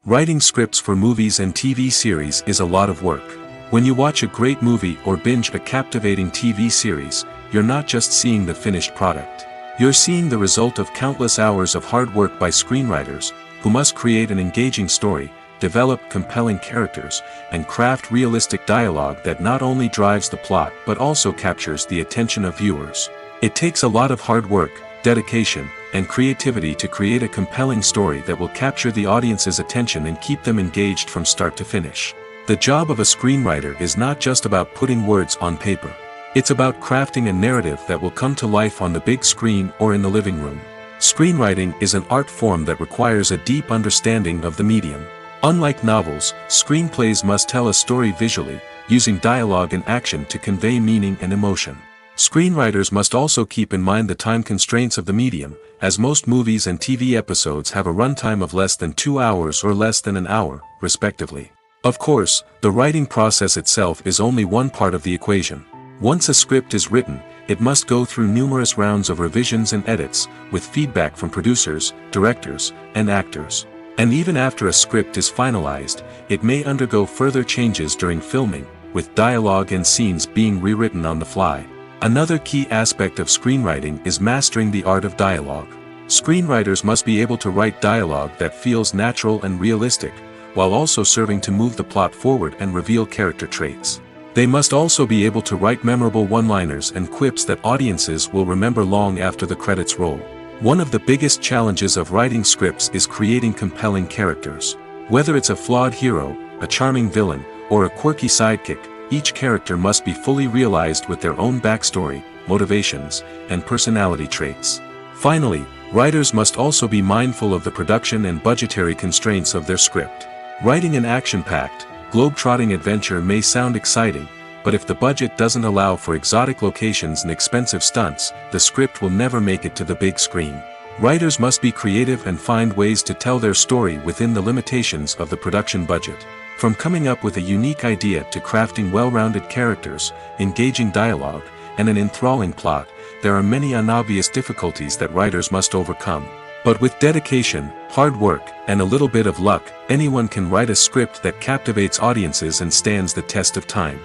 Speaker 2: Writing scripts for movies and TV series is a lot of work. When you watch a great movie or binge a captivating TV series, you're not just seeing the finished product. You're seeing the result of countless hours of hard work by screenwriters, who must create an engaging story, develop compelling characters, and craft realistic dialogue that not only drives the plot but also captures the attention of viewers. It takes a lot of hard work, dedication, and creativity to create a compelling story that will capture the audience's attention and keep them engaged from start to finish. The job of a screenwriter is not just about putting words on paper. It's about crafting a narrative that will come to life on the big screen or in the living room. Screenwriting is an art form that requires a deep understanding of the medium. Unlike novels, screenplays must tell a story visually, using dialogue and action to convey meaning and emotion. Screenwriters must also keep in mind the time constraints of the medium, as most movies and TV episodes have a runtime of less than 2 hours or less than an hour, respectively. Of course, the writing process itself is only one part of the equation. Once a script is written, it must go through numerous rounds of revisions and edits, with feedback from producers, directors, and actors. And even after a script is finalized, it may undergo further changes during filming, with dialogue and scenes being rewritten on the fly. Another key aspect of screenwriting is mastering the art of dialogue. Screenwriters must be able to write dialogue that feels natural and realistic, while also serving to move the plot forward and reveal character traits. They must also be able to write memorable one-liners and quips that audiences will remember long after the credits roll. One of the biggest challenges of writing scripts is creating compelling characters. Whether it's a flawed hero, a charming villain, or a quirky sidekick, each character must be fully realized with their own backstory, motivations, and personality traits. Finally, writers must also be mindful of the production and budgetary constraints of their script. Writing an action-packed, globe-trotting adventure may sound exciting, but if the budget doesn't allow for exotic locations and expensive stunts, the script will never make it to the big screen. Writers must be creative and find ways to tell their story within the limitations of the production budget. From coming up with a unique idea to crafting well-rounded characters, engaging dialogue, and an enthralling plot, there are many unobvious difficulties that writers must overcome. But with dedication, hard work, and a little bit of luck, anyone can write a script that captivates audiences and stands the test of time.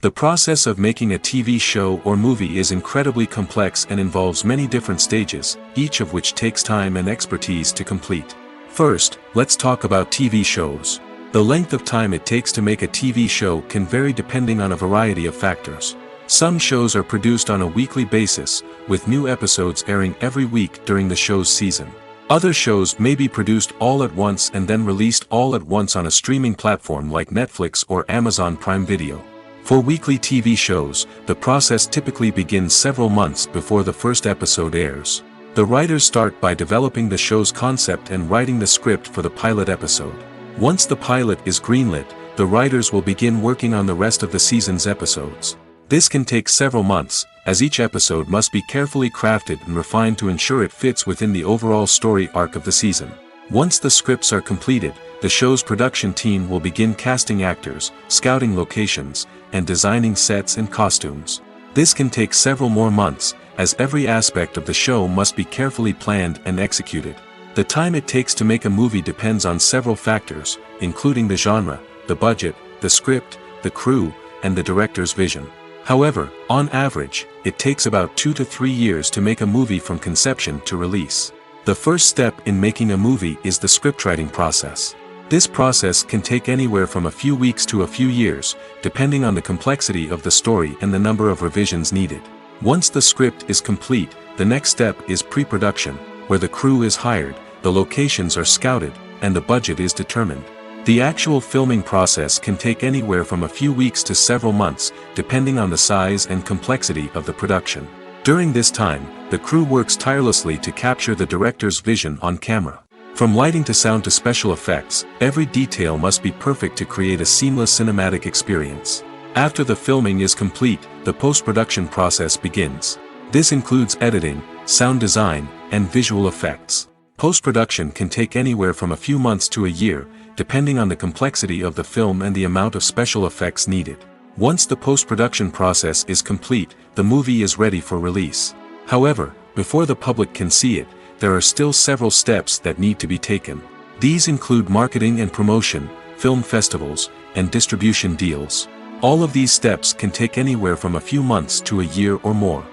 Speaker 2: The process of making a TV show or movie is incredibly complex and involves many different stages, each of which takes time and expertise to complete. First, let's talk about TV shows. The length of time it takes to make a TV show can vary depending on a variety of factors. Some shows are produced on a weekly basis, with new episodes airing every week during the show's season. Other shows may be produced all at once and then released all at once on a streaming platform like Netflix or Amazon Prime Video. For weekly TV shows, the process typically begins several months before the first episode airs. The writers start by developing the show's concept and writing the script for the pilot episode. Once the pilot is greenlit, the writers will begin working on the rest of the season's episodes. This can take several months, as each episode must be carefully crafted and refined to ensure it fits within the overall story arc of the season. Once the scripts are completed, the show's production team will begin casting actors, scouting locations, and designing sets and costumes. This can take several more months, as every aspect of the show must be carefully planned and executed. The time it takes to make a movie depends on several factors, including the genre, the budget, the script, the crew, and the director's vision. However, on average, it takes about 2 to 3 years to make a movie from conception to release. The first step in making a movie is the scriptwriting process. This process can take anywhere from a few weeks to a few years, depending on the complexity of the story and the number of revisions needed. Once the script is complete, the next step is pre-production, where the crew is hired, the locations are scouted, and the budget is determined. The actual filming process can take anywhere from a few weeks to several months, depending on the size and complexity of the production. During this time, the crew works tirelessly to capture the director's vision on camera. From lighting to sound to special effects, every detail must be perfect to create a seamless cinematic experience. After the filming is complete, the post-production process begins. This includes editing, sound design, and visual effects. Post-production can take anywhere from a few months to a year, depending on the complexity of the film and the amount of special effects needed. Once the post-production process is complete, the movie is ready for release. However, before the public can see it, there are still several steps that need to be taken. These include marketing and promotion, film festivals, and distribution deals. All of these steps can take anywhere from a few months to a year or more.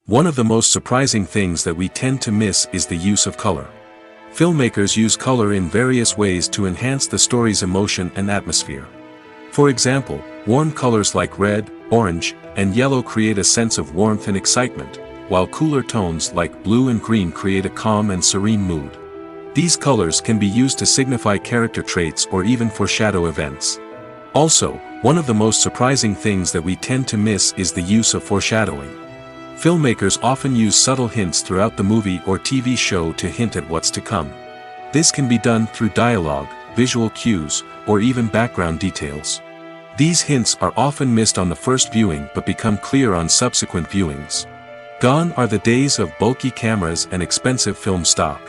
Speaker 2: One of the most surprising things that we tend to miss is the use of color. Filmmakers use color in various ways to enhance the story's emotion and atmosphere. For example, warm colors like red, orange, and yellow create a sense of warmth and excitement, while cooler tones like blue and green create a calm and serene mood. These colors can be used to signify character traits or even foreshadow events. Also, one of the most surprising things that we tend to miss is the use of foreshadowing. Filmmakers often use subtle hints throughout the movie or TV show to hint at what's to come. This can be done through dialogue, visual cues, or even background details. These hints are often missed on the first viewing but become clear on subsequent viewings. Gone are the days of bulky cameras and expensive film stock.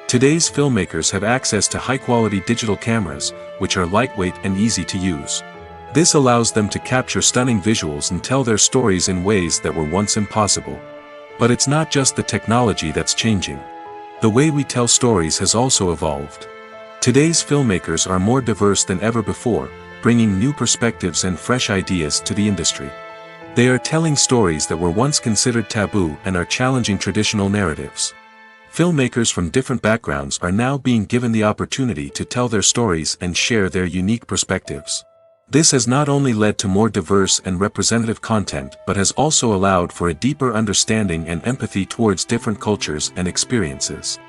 Speaker 2: Today's filmmakers have access to high-quality digital cameras, which are lightweight and easy to use. This allows them to capture stunning visuals and tell their stories in ways that were once impossible. But it's not just the technology that's changing. The way we tell stories has also evolved. Today's filmmakers are more diverse than ever before, bringing new perspectives and fresh ideas to the industry. They are telling stories that were once considered taboo and are challenging traditional narratives. Filmmakers from different backgrounds are now being given the opportunity to tell their stories and share their unique perspectives. This has not only led to more diverse and representative content but has also allowed for a deeper understanding and empathy towards different cultures and experiences.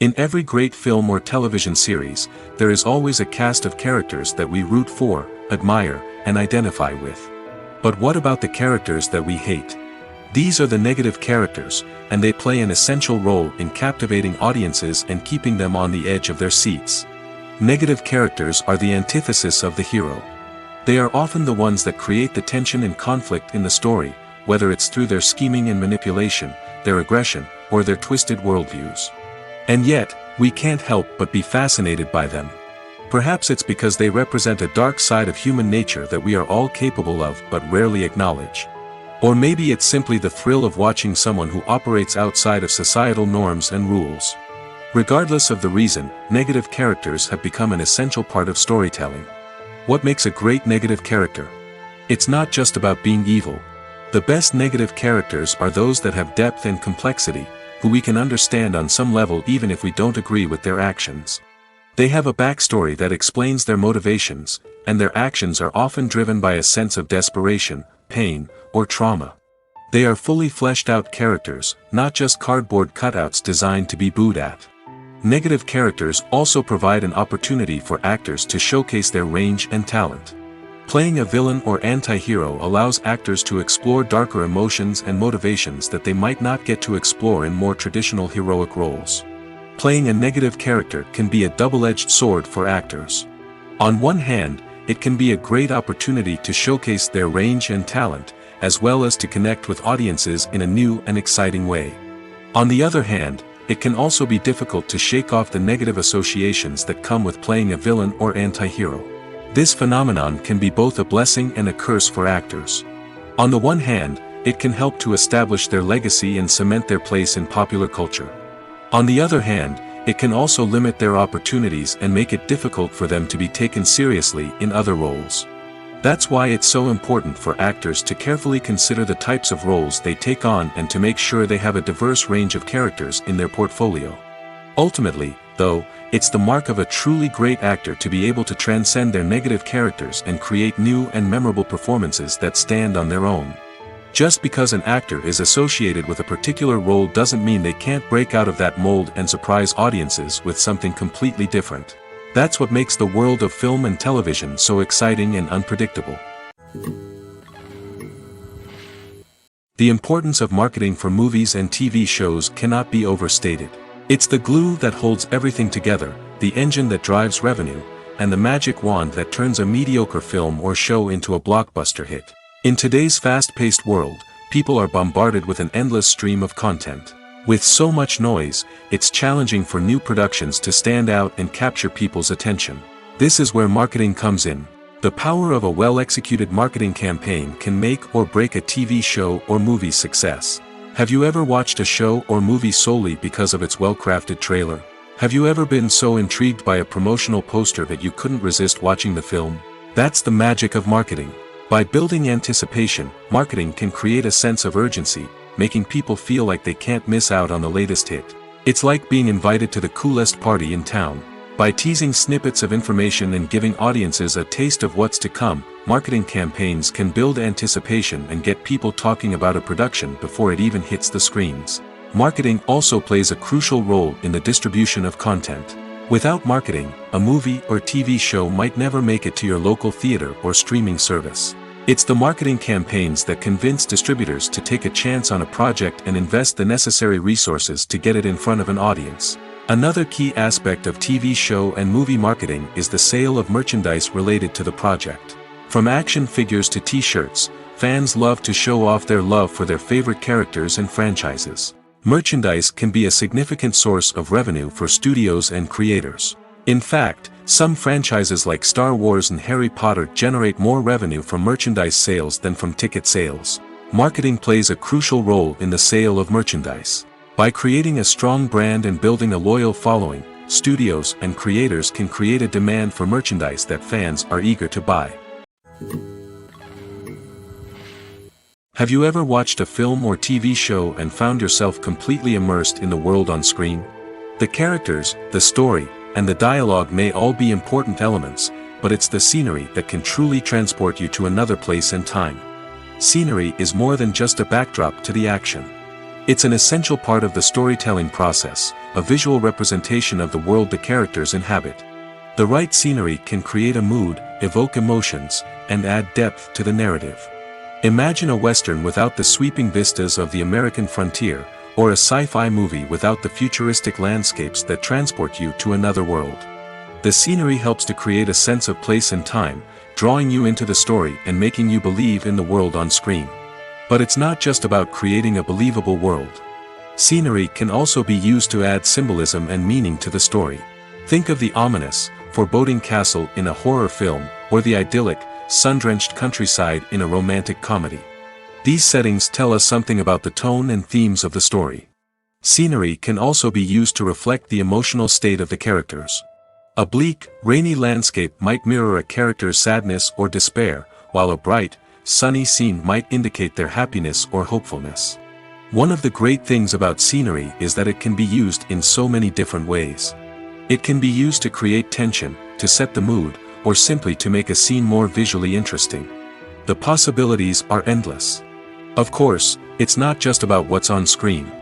Speaker 2: In every great film or television series, there is always a cast of characters that we root for, admire, and identify with. But what about the characters that we hate? These are the negative characters, and they play an essential role in captivating audiences and keeping them on the edge of their seats. Negative characters are the antithesis of the hero. They are often the ones that create the tension and conflict in the story, whether it's through their scheming and manipulation, their aggression, or their twisted worldviews. And yet, we can't help but be fascinated by them. Perhaps it's because they represent a dark side of human nature that we are all capable of but rarely acknowledge. Or maybe it's simply the thrill of watching someone who operates outside of societal norms and rules. Regardless of the reason, negative characters have become an essential part of storytelling. What makes a great negative character? It's not just about being evil. The best negative characters are those that have depth and complexity, who we can understand on some level even if we don't agree with their actions. They have a backstory that explains their motivations, and their actions are often driven by a sense of desperation, pain, or trauma. They are fully fleshed out characters, not just cardboard cutouts designed to be booed at. Negative characters also provide an opportunity for actors to showcase their range and talent. Playing a villain or anti-hero allows actors to explore darker emotions and motivations that they might not get to explore in more traditional heroic roles. Playing a negative character can be a double-edged sword for actors. On one hand, it can be a great opportunity to showcase their range and talent, as well as to connect with audiences in a new and exciting way. On the other hand, it can also be difficult to shake off the negative associations that come with playing a villain or anti-hero. This phenomenon can be both a blessing and a curse for actors. On the one hand, it can help to establish their legacy and cement their place in popular culture. On the other hand, it can also limit their opportunities and make it difficult for them to be taken seriously in other roles. That's why it's so important for actors to carefully consider the types of roles they take on and to make sure they have a diverse range of characters in their portfolio. Ultimately, though, it's the mark of a truly great actor to be able to transcend their negative characters and create new and memorable performances that stand on their own. Just because an actor is associated with a particular role doesn't mean they can't break out of that mold and surprise audiences with something completely different. That's what makes the world of film and television so exciting and unpredictable. The importance of marketing for movies and TV shows cannot be overstated. It's the glue that holds everything together, the engine that drives revenue, and the magic wand that turns a mediocre film or show into a blockbuster hit. In today's fast-paced world, people are bombarded with an endless stream of content. With so much noise, it's challenging for new productions to stand out and capture people's attention. This is where marketing comes in. The power of a well-executed marketing campaign can make or break a TV show or movie's success. Have you ever watched a show or movie solely because of its well-crafted trailer? Have you ever been so intrigued by a promotional poster that you couldn't resist watching the film? That's the magic of marketing. By building anticipation, marketing can create a sense of urgency, making people feel like they can't miss out on the latest hit. It's like being invited to the coolest party in town. By teasing snippets of information and giving audiences a taste of what's to come, marketing campaigns can build anticipation and get people talking about a production before it even hits the screens. Marketing also plays a crucial role in the distribution of content. Without marketing, a movie or TV show might never make it to your local theater or streaming service. It's the marketing campaigns that convince distributors to take a chance on a project and invest the necessary resources to get it in front of an audience. Another key aspect of TV show and movie marketing is the sale of merchandise related to the project. From action figures to t-shirts, fans love to show off their love for their favorite characters and franchises. Merchandise can be a significant source of revenue for studios and creators. In fact, some franchises like Star Wars and Harry Potter generate more revenue from merchandise sales than from ticket sales. Marketing plays a crucial role in the sale of merchandise. By creating a strong brand and building a loyal following, studios and creators can create a demand for merchandise that fans are eager to buy. Have you ever watched a film or TV show and found yourself completely immersed in the world on screen? The characters, the story, and the dialogue may all be important elements, but it's the scenery that can truly transport you to another place and time. Scenery is more than just a backdrop to the action. It's an essential part of the storytelling process, a visual representation of the world the characters inhabit. The right scenery can create a mood, evoke emotions, and add depth to the narrative. Imagine a Western without the sweeping vistas of the American frontier, or a sci-fi movie without the futuristic landscapes that transport you to another world. The scenery helps to create a sense of place and time, drawing you into the story and making you believe in the world on screen. But it's not just about creating a believable world. Scenery can also be used to add symbolism and meaning to the story. Think of the ominous, foreboding castle in a horror film, or the idyllic, sun-drenched countryside in a romantic comedy. These settings tell us something about the tone and themes of the story. Scenery can also be used to reflect the emotional state of the characters. A bleak, rainy landscape might mirror a character's sadness or despair, while a bright, sunny scene might indicate their happiness or hopefulness. One of the great things about scenery is that it can be used in so many different ways. It can be used to create tension, to set the mood, or simply to make a scene more visually interesting. The possibilities are endless. Of course, it's not just about what's on screen.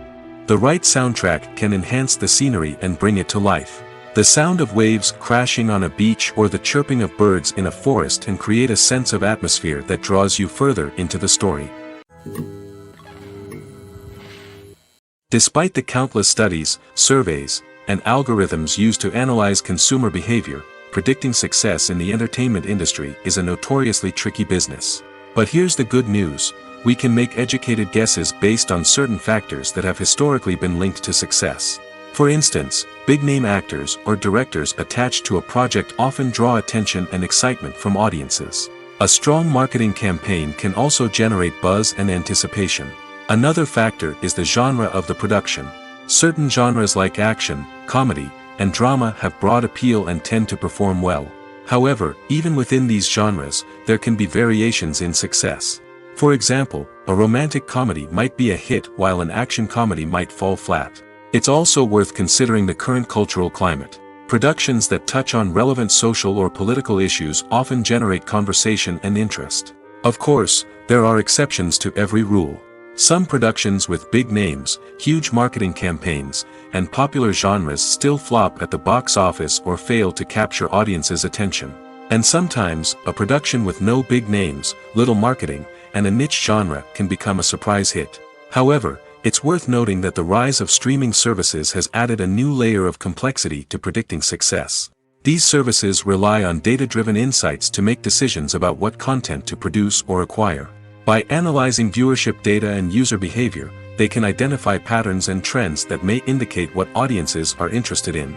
Speaker 2: The right soundtrack can enhance the scenery and bring it to life. The sound of waves crashing on a beach or the chirping of birds in a forest can create a sense of atmosphere that draws you further into the story. Despite the countless studies, surveys, and algorithms used to analyze consumer behavior, predicting success in the entertainment industry is a notoriously tricky business. But here's the good news: we can make educated guesses based on certain factors that have historically been linked to success. For instance, big-name actors or directors attached to a project often draw attention and excitement from audiences. A strong marketing campaign can also generate buzz and anticipation. Another factor is the genre of the production. Certain genres like action, comedy, and drama have broad appeal and tend to perform well. However, even within these genres, there can be variations in success. For example, a romantic comedy might be a hit while an action comedy might fall flat. It's also worth considering the current cultural climate. Productions that touch on relevant social or political issues often generate conversation and interest. Of course, there are exceptions to every rule. Some productions with big names, huge marketing campaigns, and popular genres still flop at the box office or fail to capture audiences' attention. And sometimes, a production with no big names, little marketing, and a niche genre can become a surprise hit. However, it's worth noting that the rise of streaming services has added a new layer of complexity to predicting success. These services rely on data-driven insights to make decisions about what content to produce or acquire. By analyzing viewership data and user behavior, they can identify patterns and trends that may indicate what audiences are interested in.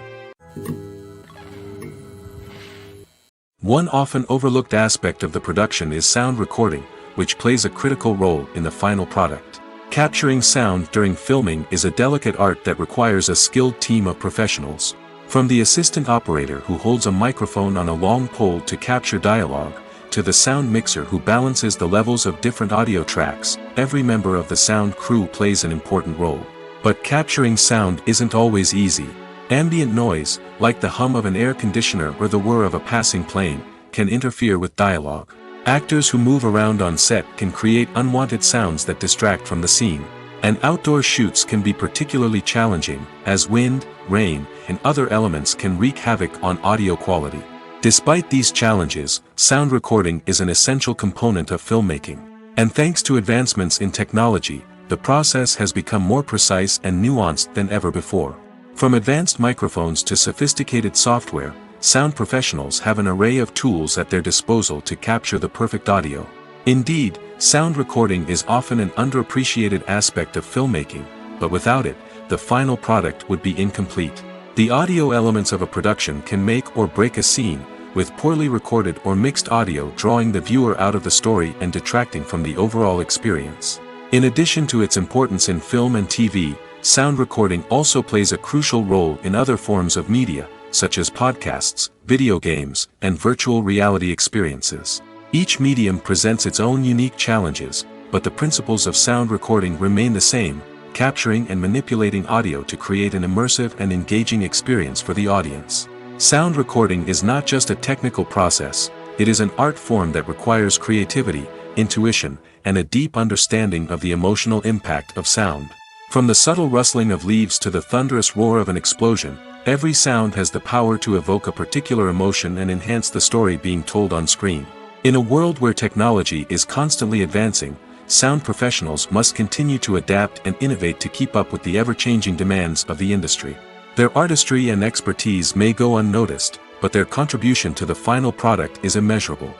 Speaker 2: One often overlooked aspect of the production is sound recording, which plays a critical role in the final product. Capturing sound during filming is a delicate art that requires a skilled team of professionals. From the assistant operator who holds a microphone on a long pole to capture dialogue, to the sound mixer who balances the levels of different audio tracks, every member of the sound crew plays an important role. But capturing sound isn't always easy. Ambient noise, like the hum of an air conditioner or the whir of a passing plane, can interfere with dialogue. Actors who move around on set can create unwanted sounds that distract from the scene. And outdoor shoots can be particularly challenging, as wind, rain, and other elements can wreak havoc on audio quality. Despite these challenges, sound recording is an essential component of filmmaking. And thanks to advancements in technology, the process has become more precise and nuanced than ever before. From advanced microphones to sophisticated software, sound professionals have an array of tools at their disposal to capture the perfect audio. Indeed, sound recording is often an underappreciated aspect of filmmaking, but without it, the final product would be incomplete. The audio elements of a production can make or break a scene, with poorly recorded or mixed audio drawing the viewer out of the story and detracting from the overall experience. In addition to its importance in film and TV, sound recording also plays a crucial role in other forms of media, such as podcasts, video games, and virtual reality experiences. Each medium presents its own unique challenges, but the principles of sound recording remain the same, capturing and manipulating audio to create an immersive and engaging experience for the audience. Sound recording is not just a technical process, it is an art form that requires creativity, intuition, and a deep understanding of the emotional impact of sound. From the subtle rustling of leaves to the thunderous roar of an explosion, every sound has the power to evoke a particular emotion and enhance the story being told on screen. In a world where technology is constantly advancing, sound professionals must continue to adapt and innovate to keep up with the ever-changing demands of the industry. Their artistry and expertise may go unnoticed, but their contribution to the final product is immeasurable.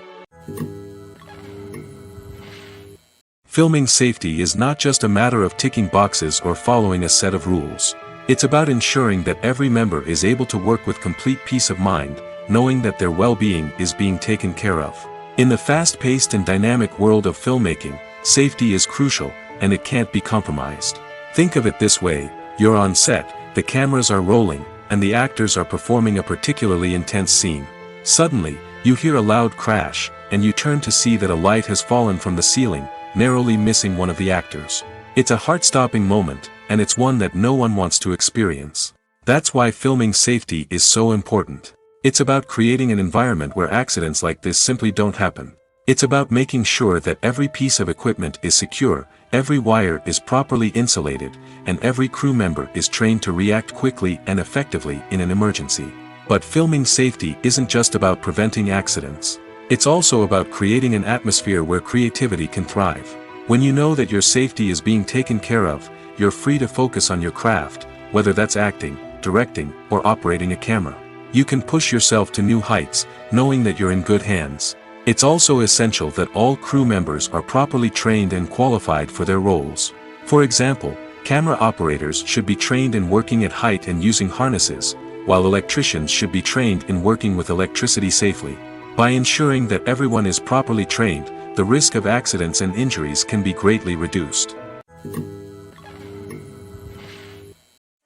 Speaker 2: Filming safety is not just a matter of ticking boxes or following a set of rules. It's about ensuring that every member is able to work with complete peace of mind, knowing that their well-being is being taken care of. In the fast-paced and dynamic world of filmmaking, safety is crucial, and it can't be compromised. Think of it this way: you're on set, the cameras are rolling, and the actors are performing a particularly intense scene. Suddenly, you hear a loud crash, and you turn to see that a light has fallen from the ceiling, narrowly missing one of the actors. It's a heart-stopping moment, and it's one that no one wants to experience. That's why filming safety is so important. It's about creating an environment where accidents like this simply don't happen. It's about making sure that every piece of equipment is secure, every wire is properly insulated, and every crew member is trained to react quickly and effectively in an emergency. But filming safety isn't just about preventing accidents. It's also about creating an atmosphere where creativity can thrive. When you know that your safety is being taken care of, you're free to focus on your craft, whether that's acting, directing, or operating a camera. You can push yourself to new heights, knowing that you're in good hands. It's also essential that all crew members are properly trained and qualified for their roles. For example, camera operators should be trained in working at height and using harnesses, while electricians should be trained in working with electricity safely. By ensuring that everyone is properly trained, the risk of accidents and injuries can be greatly reduced.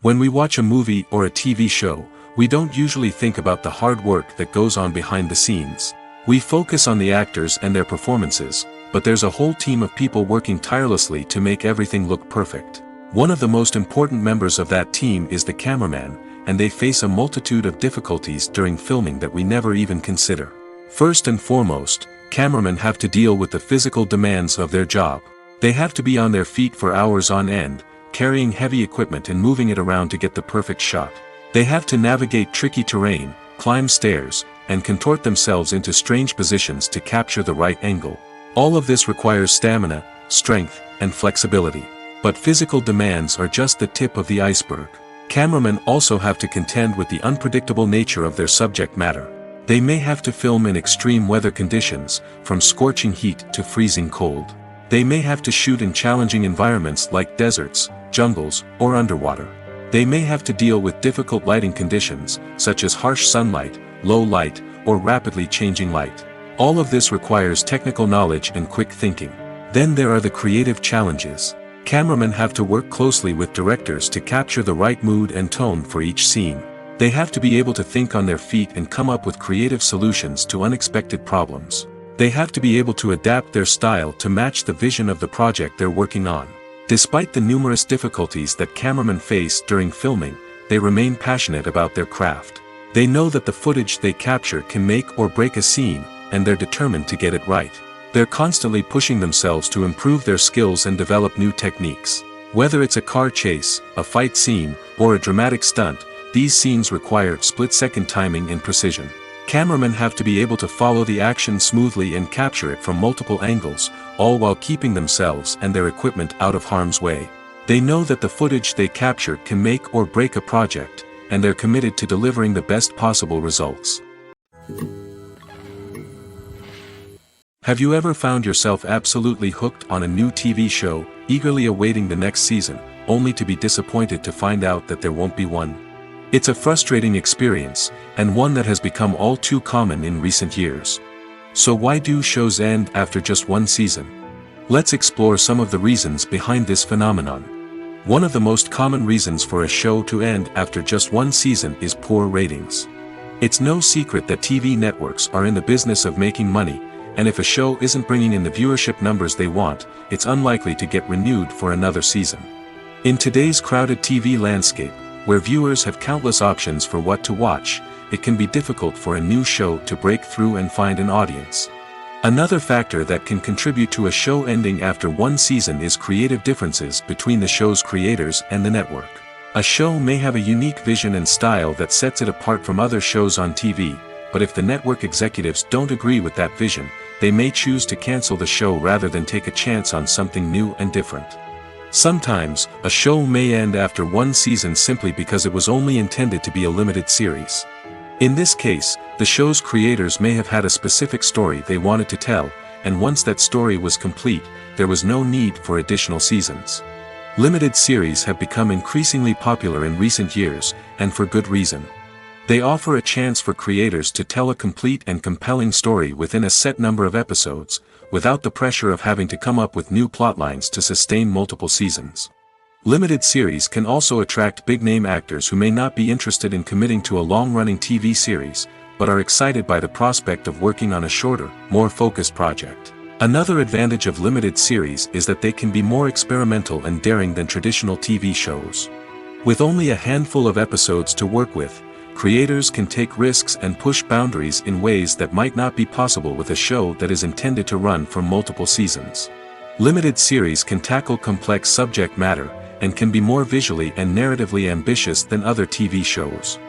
Speaker 2: When we watch a movie or a TV show, we don't usually think about the hard work that goes on behind the scenes. We focus on the actors and their performances, but there's a whole team of people working tirelessly to make everything look perfect. One of the most important members of that team is the cameraman, and they face a multitude of difficulties during filming that we never even consider. First and foremost, cameramen have to deal with the physical demands of their job. They have to be on their feet for hours on end, carrying heavy equipment and moving it around to get the perfect shot. They have to navigate tricky terrain, climb stairs, and contort themselves into strange positions to capture the right angle. All of this requires stamina, strength, and flexibility. But physical demands are just the tip of the iceberg. Cameramen also have to contend with the unpredictable nature of their subject matter. They may have to film in extreme weather conditions, from scorching heat to freezing cold. They may have to shoot in challenging environments like deserts, jungles, or underwater. They may have to deal with difficult lighting conditions, such as harsh sunlight, low light, or rapidly changing light. All of this requires technical knowledge and quick thinking. Then there are the creative challenges. Cameramen have to work closely with directors to capture the right mood and tone for each scene. They have to be able to think on their feet and come up with creative solutions to unexpected problems. They have to be able to adapt their style to match the vision of the project they're working on. Despite the numerous difficulties that cameramen face during filming, they remain passionate about their craft. They know that the footage they capture can make or break a scene, and they're determined to get it right. They're constantly pushing themselves to improve their skills and develop new techniques. Whether it's a car chase, a fight scene, or a dramatic stunt, these scenes require split-second timing and precision. Cameramen have to be able to follow the action smoothly and capture it from multiple angles, all while keeping themselves and their equipment out of harm's way. They know that the footage they capture can make or break a project, and they're committed to delivering the best possible results. Have you ever found yourself absolutely hooked on a new TV show, eagerly awaiting the next season, only to be disappointed to find out that there won't be one? It's a frustrating experience, and one that has become all too common in recent years. So why do shows end after just one season? Let's explore some of the reasons behind this phenomenon. One of the most common reasons for a show to end after just one season is poor ratings. It's no secret that TV networks are in the business of making money, and if a show isn't bringing in the viewership numbers they want, it's unlikely to get renewed for another season. In today's crowded TV landscape, where viewers have countless options for what to watch, it can be difficult for a new show to break through and find an audience. Another factor that can contribute to a show ending after one season is creative differences between the show's creators and the network. A show may have a unique vision and style that sets it apart from other shows on TV, but if the network executives don't agree with that vision, they may choose to cancel the show rather than take a chance on something new and different. Sometimes, a show may end after one season simply because it was only intended to be a limited series. In this case, the show's creators may have had a specific story they wanted to tell, and once that story was complete, there was no need for additional seasons. Limited series have become increasingly popular in recent years, and for good reason. They offer a chance for creators to tell a complete and compelling story within a set number of episodes, without the pressure of having to come up with new plotlines to sustain multiple seasons. Limited series can also attract big-name actors who may not be interested in committing to a long-running TV series, but are excited by the prospect of working on a shorter, more focused project. Another advantage of limited series is that they can be more experimental and daring than traditional TV shows. With only a handful of episodes to work with, creators can take risks and push boundaries in ways that might not be possible with a show that is intended to run for multiple seasons. Limited series can tackle complex subject matter, and can be more visually and narratively ambitious than other TV shows.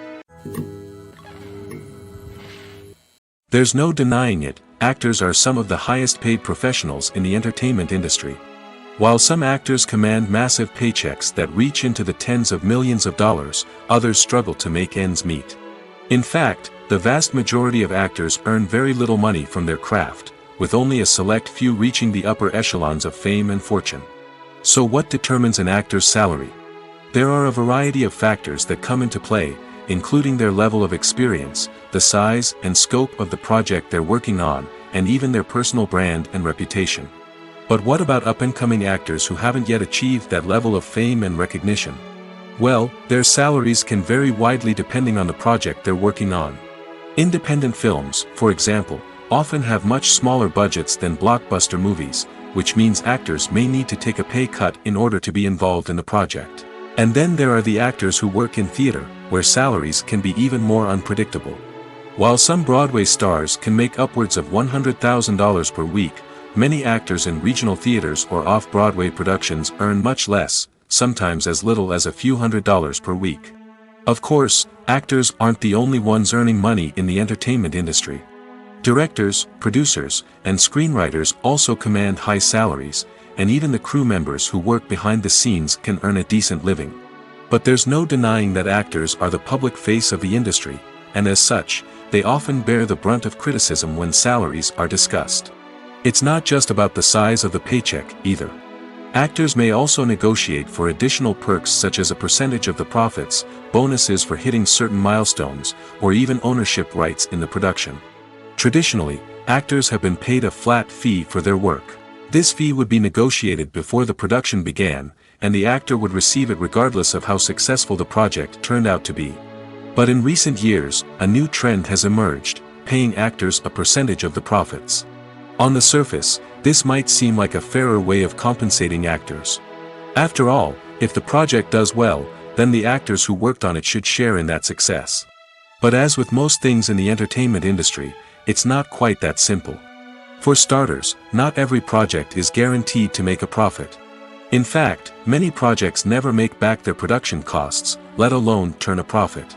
Speaker 2: There's no denying it, actors are some of the highest paid professionals in the entertainment industry. While some actors command massive paychecks that reach into the tens of millions of dollars, others struggle to make ends meet. In fact, the vast majority of actors earn very little money from their craft, with only a select few reaching the upper echelons of fame and fortune. So what determines an actor's salary? There are a variety of factors that come into play, including their level of experience, the size and scope of the project they're working on, and even their personal brand and reputation. But what about up-and-coming actors who haven't yet achieved that level of fame and recognition? Well, their salaries can vary widely depending on the project they're working on. Independent films, for example, often have much smaller budgets than blockbuster movies, which means actors may need to take a pay cut in order to be involved in the project. And then there are the actors who work in theater, where salaries can be even more unpredictable. While some Broadway stars can make upwards of $100,000 per week, many actors in regional theaters or off-Broadway productions earn much less, sometimes as little as a few $100s per week. Of course, actors aren't the only ones earning money in the entertainment industry. Directors, producers, and screenwriters also command high salaries, and even the crew members who work behind the scenes can earn a decent living. But there's no denying that actors are the public face of the industry, and as such, they often bear the brunt of criticism when salaries are discussed. It's not just about the size of the paycheck, either. Actors may also negotiate for additional perks such as a percentage of the profits, bonuses for hitting certain milestones, or even ownership rights in the production. Traditionally, actors have been paid a flat fee for their work. This fee would be negotiated before the production began, and the actor would receive it regardless of how successful the project turned out to be. But in recent years, a new trend has emerged, paying actors a percentage of the profits. On the surface, this might seem like a fairer way of compensating actors. After all, if the project does well, then the actors who worked on it should share in that success. But as with most things in the entertainment industry, it's not quite that simple. For starters, not every project is guaranteed to make a profit. In fact, many projects never make back their production costs, let alone turn a profit.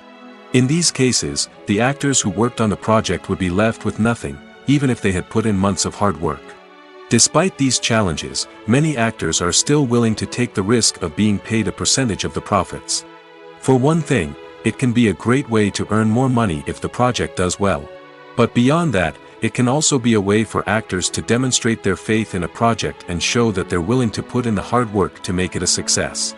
Speaker 2: In these cases, the actors who worked on the project would be left with nothing, even if they had put in months of hard work. Despite these challenges, many actors are still willing to take the risk of being paid a percentage of the profits. For one thing, it can be a great way to earn more money if the project does well. But beyond that, it can also be a way for actors to demonstrate their faith in a project and show that they're willing to put in the hard work to make it a success.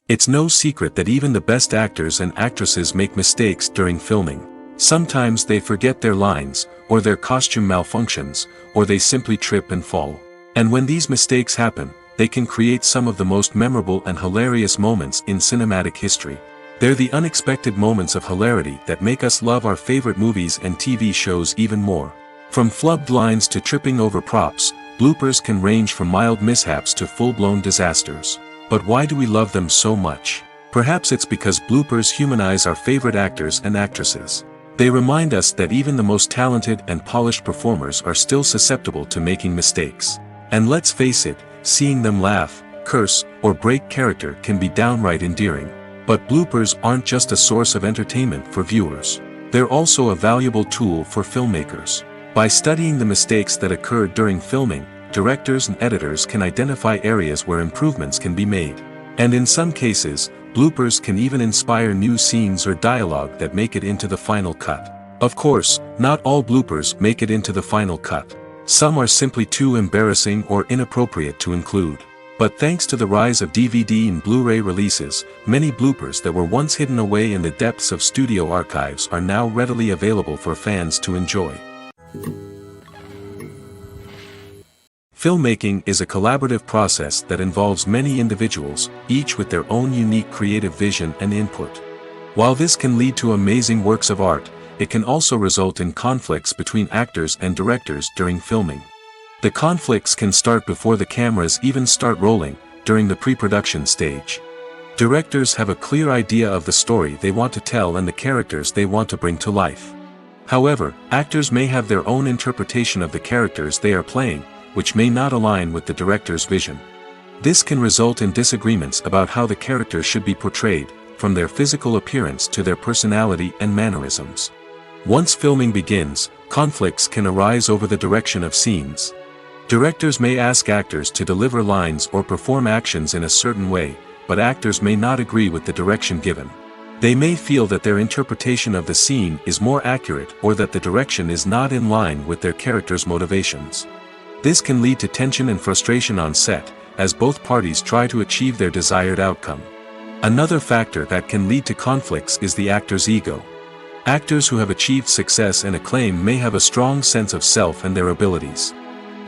Speaker 2: It's no secret that even the best actors and actresses make mistakes during filming. Sometimes they forget their lines, or their costume malfunctions, or they simply trip and fall. And when these mistakes happen, they can create some of the most memorable and hilarious moments in cinematic history. They're the unexpected moments of hilarity that make us love our favorite movies and TV shows even more. From flubbed lines to tripping over props, bloopers can range from mild mishaps to full-blown disasters. But why do we love them so much? Perhaps it's because bloopers humanize our favorite actors and actresses. They remind us that even the most talented and polished performers are still susceptible to making mistakes. And let's face it, seeing them laugh, curse, or break character can be downright endearing. But bloopers aren't just a source of entertainment for viewers. They're also a valuable tool for filmmakers. By studying the mistakes that occurred during filming, directors and editors can identify areas where improvements can be made. And in some cases, bloopers can even inspire new scenes or dialogue that make it into the final cut. Of course, not all bloopers make it into the final cut. Some are simply too embarrassing or inappropriate to include. But thanks to the rise of DVD and Blu-ray releases, many bloopers that were once hidden away in the depths of studio archives are now readily available for fans to enjoy. Filmmaking is a collaborative process that involves many individuals, each with their own unique creative vision and input. While this can lead to amazing works of art, it can also result in conflicts between actors and directors during filming. The conflicts can start before the cameras even start rolling, during the pre-production stage. Directors have a clear idea of the story they want to tell and the characters they want to bring to life. However, actors may have their own interpretation of the characters they are playing, which may not align with the director's vision. This can result in disagreements about how the characters should be portrayed, from their physical appearance to their personality and mannerisms. Once filming begins, conflicts can arise over the direction of scenes. Directors may ask actors to deliver lines or perform actions in a certain way, but actors may not agree with the direction given. They may feel that their interpretation of the scene is more accurate or that the direction is not in line with their character's motivations. This can lead to tension and frustration on set, as both parties try to achieve their desired outcome. Another factor that can lead to conflicts is the actor's ego. Actors who have achieved success and acclaim may have a strong sense of self and their abilities.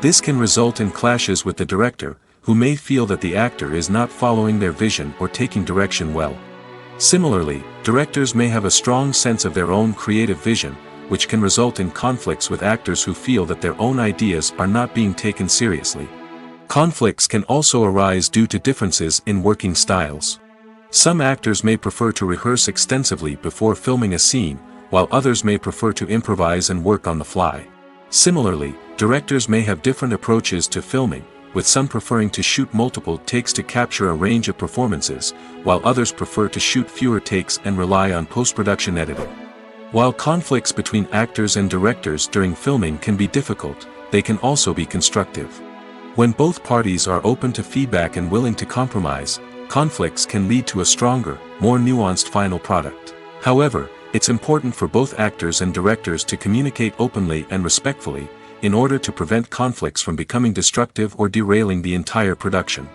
Speaker 2: This can result in clashes with the director, who may feel that the actor is not following their vision or taking direction well. Similarly, directors may have a strong sense of their own creative vision, which can result in conflicts with actors who feel that their own ideas are not being taken seriously. Conflicts can also arise due to differences in working styles. Some actors may prefer to rehearse extensively before filming a scene, while others may prefer to improvise and work on the fly. Similarly, directors may have different approaches to filming, with some preferring to shoot multiple takes to capture a range of performances, while others prefer to shoot fewer takes and rely on post-production editing. While conflicts between actors and directors during filming can be difficult, they can also be constructive. When both parties are open to feedback and willing to compromise, conflicts can lead to a stronger, more nuanced final product. However, it's important for both actors and directors to communicate openly and respectfully, in order to prevent conflicts from becoming destructive or derailing the entire production.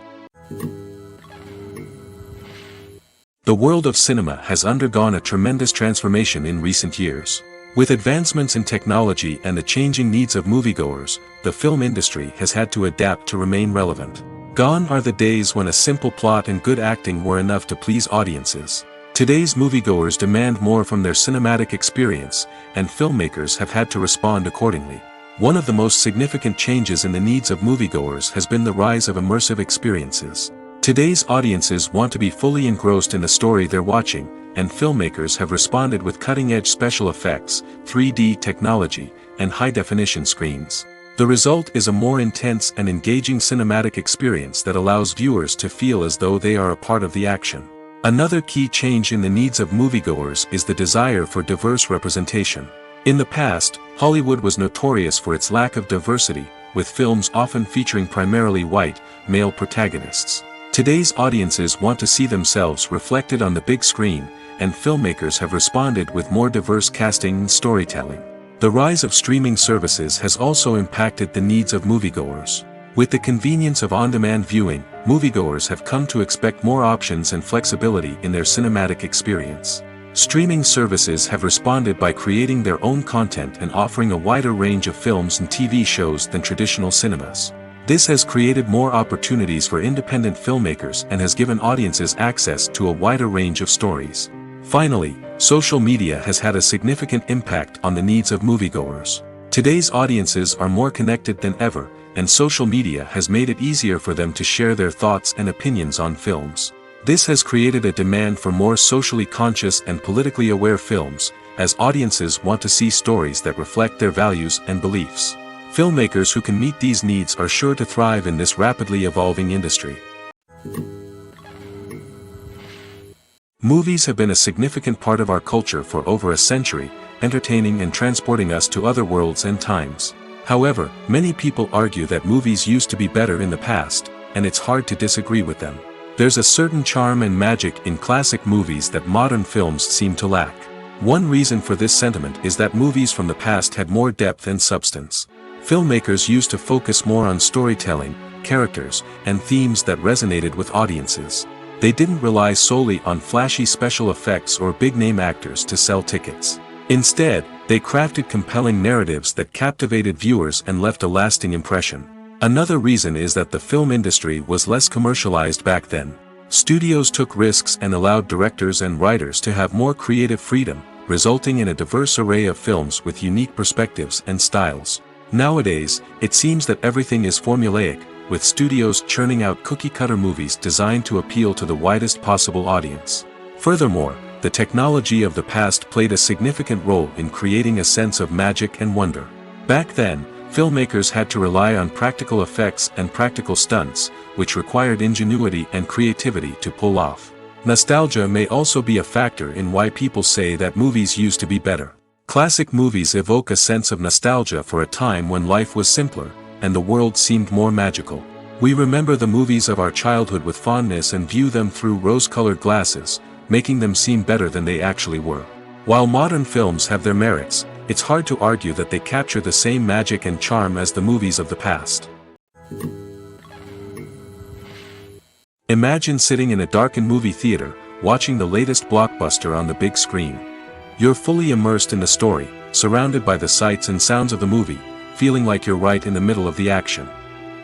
Speaker 2: The world of cinema has undergone a tremendous transformation in recent years. With advancements in technology and the changing needs of moviegoers, the film industry has had to adapt to remain relevant. Gone are the days when a simple plot and good acting were enough to please audiences. Today's moviegoers demand more from their cinematic experience, and filmmakers have had to respond accordingly. One of the most significant changes in the needs of moviegoers has been the rise of immersive experiences. Today's audiences want to be fully engrossed in the story they're watching, and filmmakers have responded with cutting-edge special effects, 3D technology, and high-definition screens. The result is a more intense and engaging cinematic experience that allows viewers to feel as though they are a part of the action. Another key change in the needs of moviegoers is the desire for diverse representation. In the past, Hollywood was notorious for its lack of diversity, with films often featuring primarily white, male protagonists. Today's audiences want to see themselves reflected on the big screen, and filmmakers have responded with more diverse casting and storytelling. The rise of streaming services has also impacted the needs of moviegoers. With the convenience of on-demand viewing, moviegoers have come to expect more options and flexibility in their cinematic experience. Streaming services have responded by creating their own content and offering a wider range of films and TV shows than traditional cinemas. This has created more opportunities for independent filmmakers and has given audiences access to a wider range of stories. Finally, social media has had a significant impact on the needs of moviegoers. Today's audiences are more connected than ever, and social media has made it easier for them to share their thoughts and opinions on films. This has created a demand for more socially conscious and politically aware films, as audiences want to see stories that reflect their values and beliefs. Filmmakers who can meet these needs are sure to thrive in this rapidly evolving industry. Movies have been a significant part of our culture for over a century, entertaining and transporting us to other worlds and times. However, many people argue that movies used to be better in the past, and it's hard to disagree with them. There's a certain charm and magic in classic movies that modern films seem to lack. One reason for this sentiment is that movies from the past had more depth and substance. Filmmakers used to focus more on storytelling, characters, and themes that resonated with audiences. They didn't rely solely on flashy special effects or big-name actors to sell tickets. Instead, they crafted compelling narratives that captivated viewers and left a lasting impression. Another reason is that the film industry was less commercialized back then. Studios took risks and allowed directors and writers to have more creative freedom, resulting in a diverse array of films with unique perspectives and styles. Nowadays, it seems that everything is formulaic, with studios churning out cookie-cutter movies designed to appeal to the widest possible audience. Furthermore, the technology of the past played a significant role in creating a sense of magic and wonder. Back then, filmmakers had to rely on practical effects and practical stunts, which required ingenuity and creativity to pull off. Nostalgia may also be a factor in why people say that movies used to be better. Classic movies evoke a sense of nostalgia for a time when life was simpler, and the world seemed more magical. We remember the movies of our childhood with fondness and view them through rose-colored glasses, making them seem better than they actually were. While modern films have their merits, it's hard to argue that they capture the same magic and charm as the movies of the past. Imagine sitting in a darkened movie theater, watching the latest blockbuster on the big screen. You're fully immersed in the story, surrounded by the sights and sounds of the movie, feeling like you're right in the middle of the action.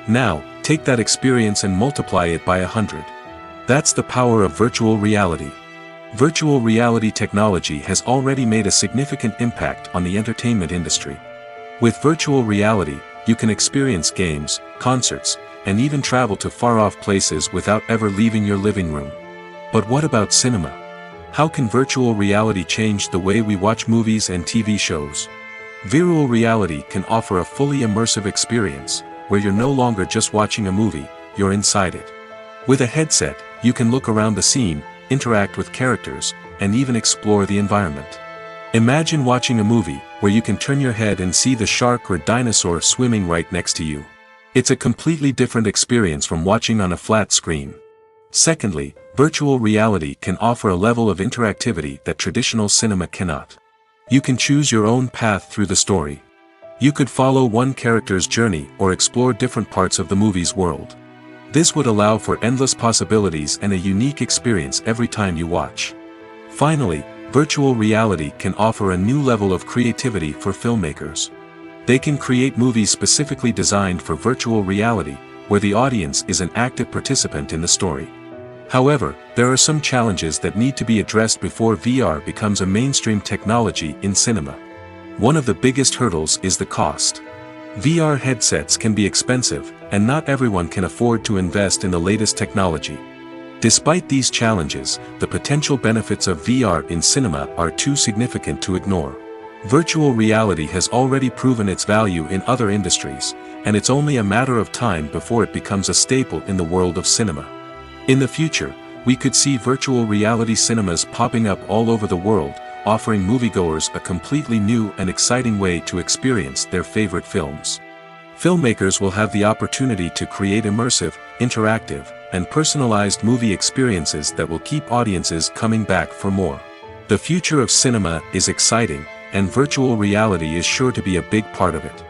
Speaker 2: Now, take that experience and multiply it by 100. That's the power of virtual reality. Virtual reality technology has already made a significant impact on the entertainment industry. With virtual reality, you can experience games, concerts, and even travel to far-off places without ever leaving your living room. But what about cinema? How can virtual reality change the way we watch movies and TV shows? Virtual reality can offer a fully immersive experience, where you're no longer just watching a movie, you're inside it. With a headset, you can look around the scene, interact with characters, and even explore the environment. Imagine watching a movie, where you can turn your head and see the shark or dinosaur swimming right next to you. It's a completely different experience from watching on a flat screen. Secondly, virtual reality can offer a level of interactivity that traditional cinema cannot. You can choose your own path through the story. You could follow one character's journey or explore different parts of the movie's world. This would allow for endless possibilities and a unique experience every time you watch. Finally, virtual reality can offer a new level of creativity for filmmakers. They can create movies specifically designed for virtual reality, where the audience is an active participant in the story. However, there are some challenges that need to be addressed before VR becomes a mainstream technology in cinema. One of the biggest hurdles is the cost. VR headsets can be expensive, and not everyone can afford to invest in the latest technology. Despite these challenges, the potential benefits of VR in cinema are too significant to ignore. Virtual reality has already proven its value in other industries, and it's only a matter of time before it becomes a staple in the world of cinema. In the future, we could see virtual reality cinemas popping up all over the world, offering moviegoers a completely new and exciting way to experience their favorite films. Filmmakers will have the opportunity to create immersive, interactive, and personalized movie experiences that will keep audiences coming back for more. The future of cinema is exciting, and virtual reality is sure to be a big part of it.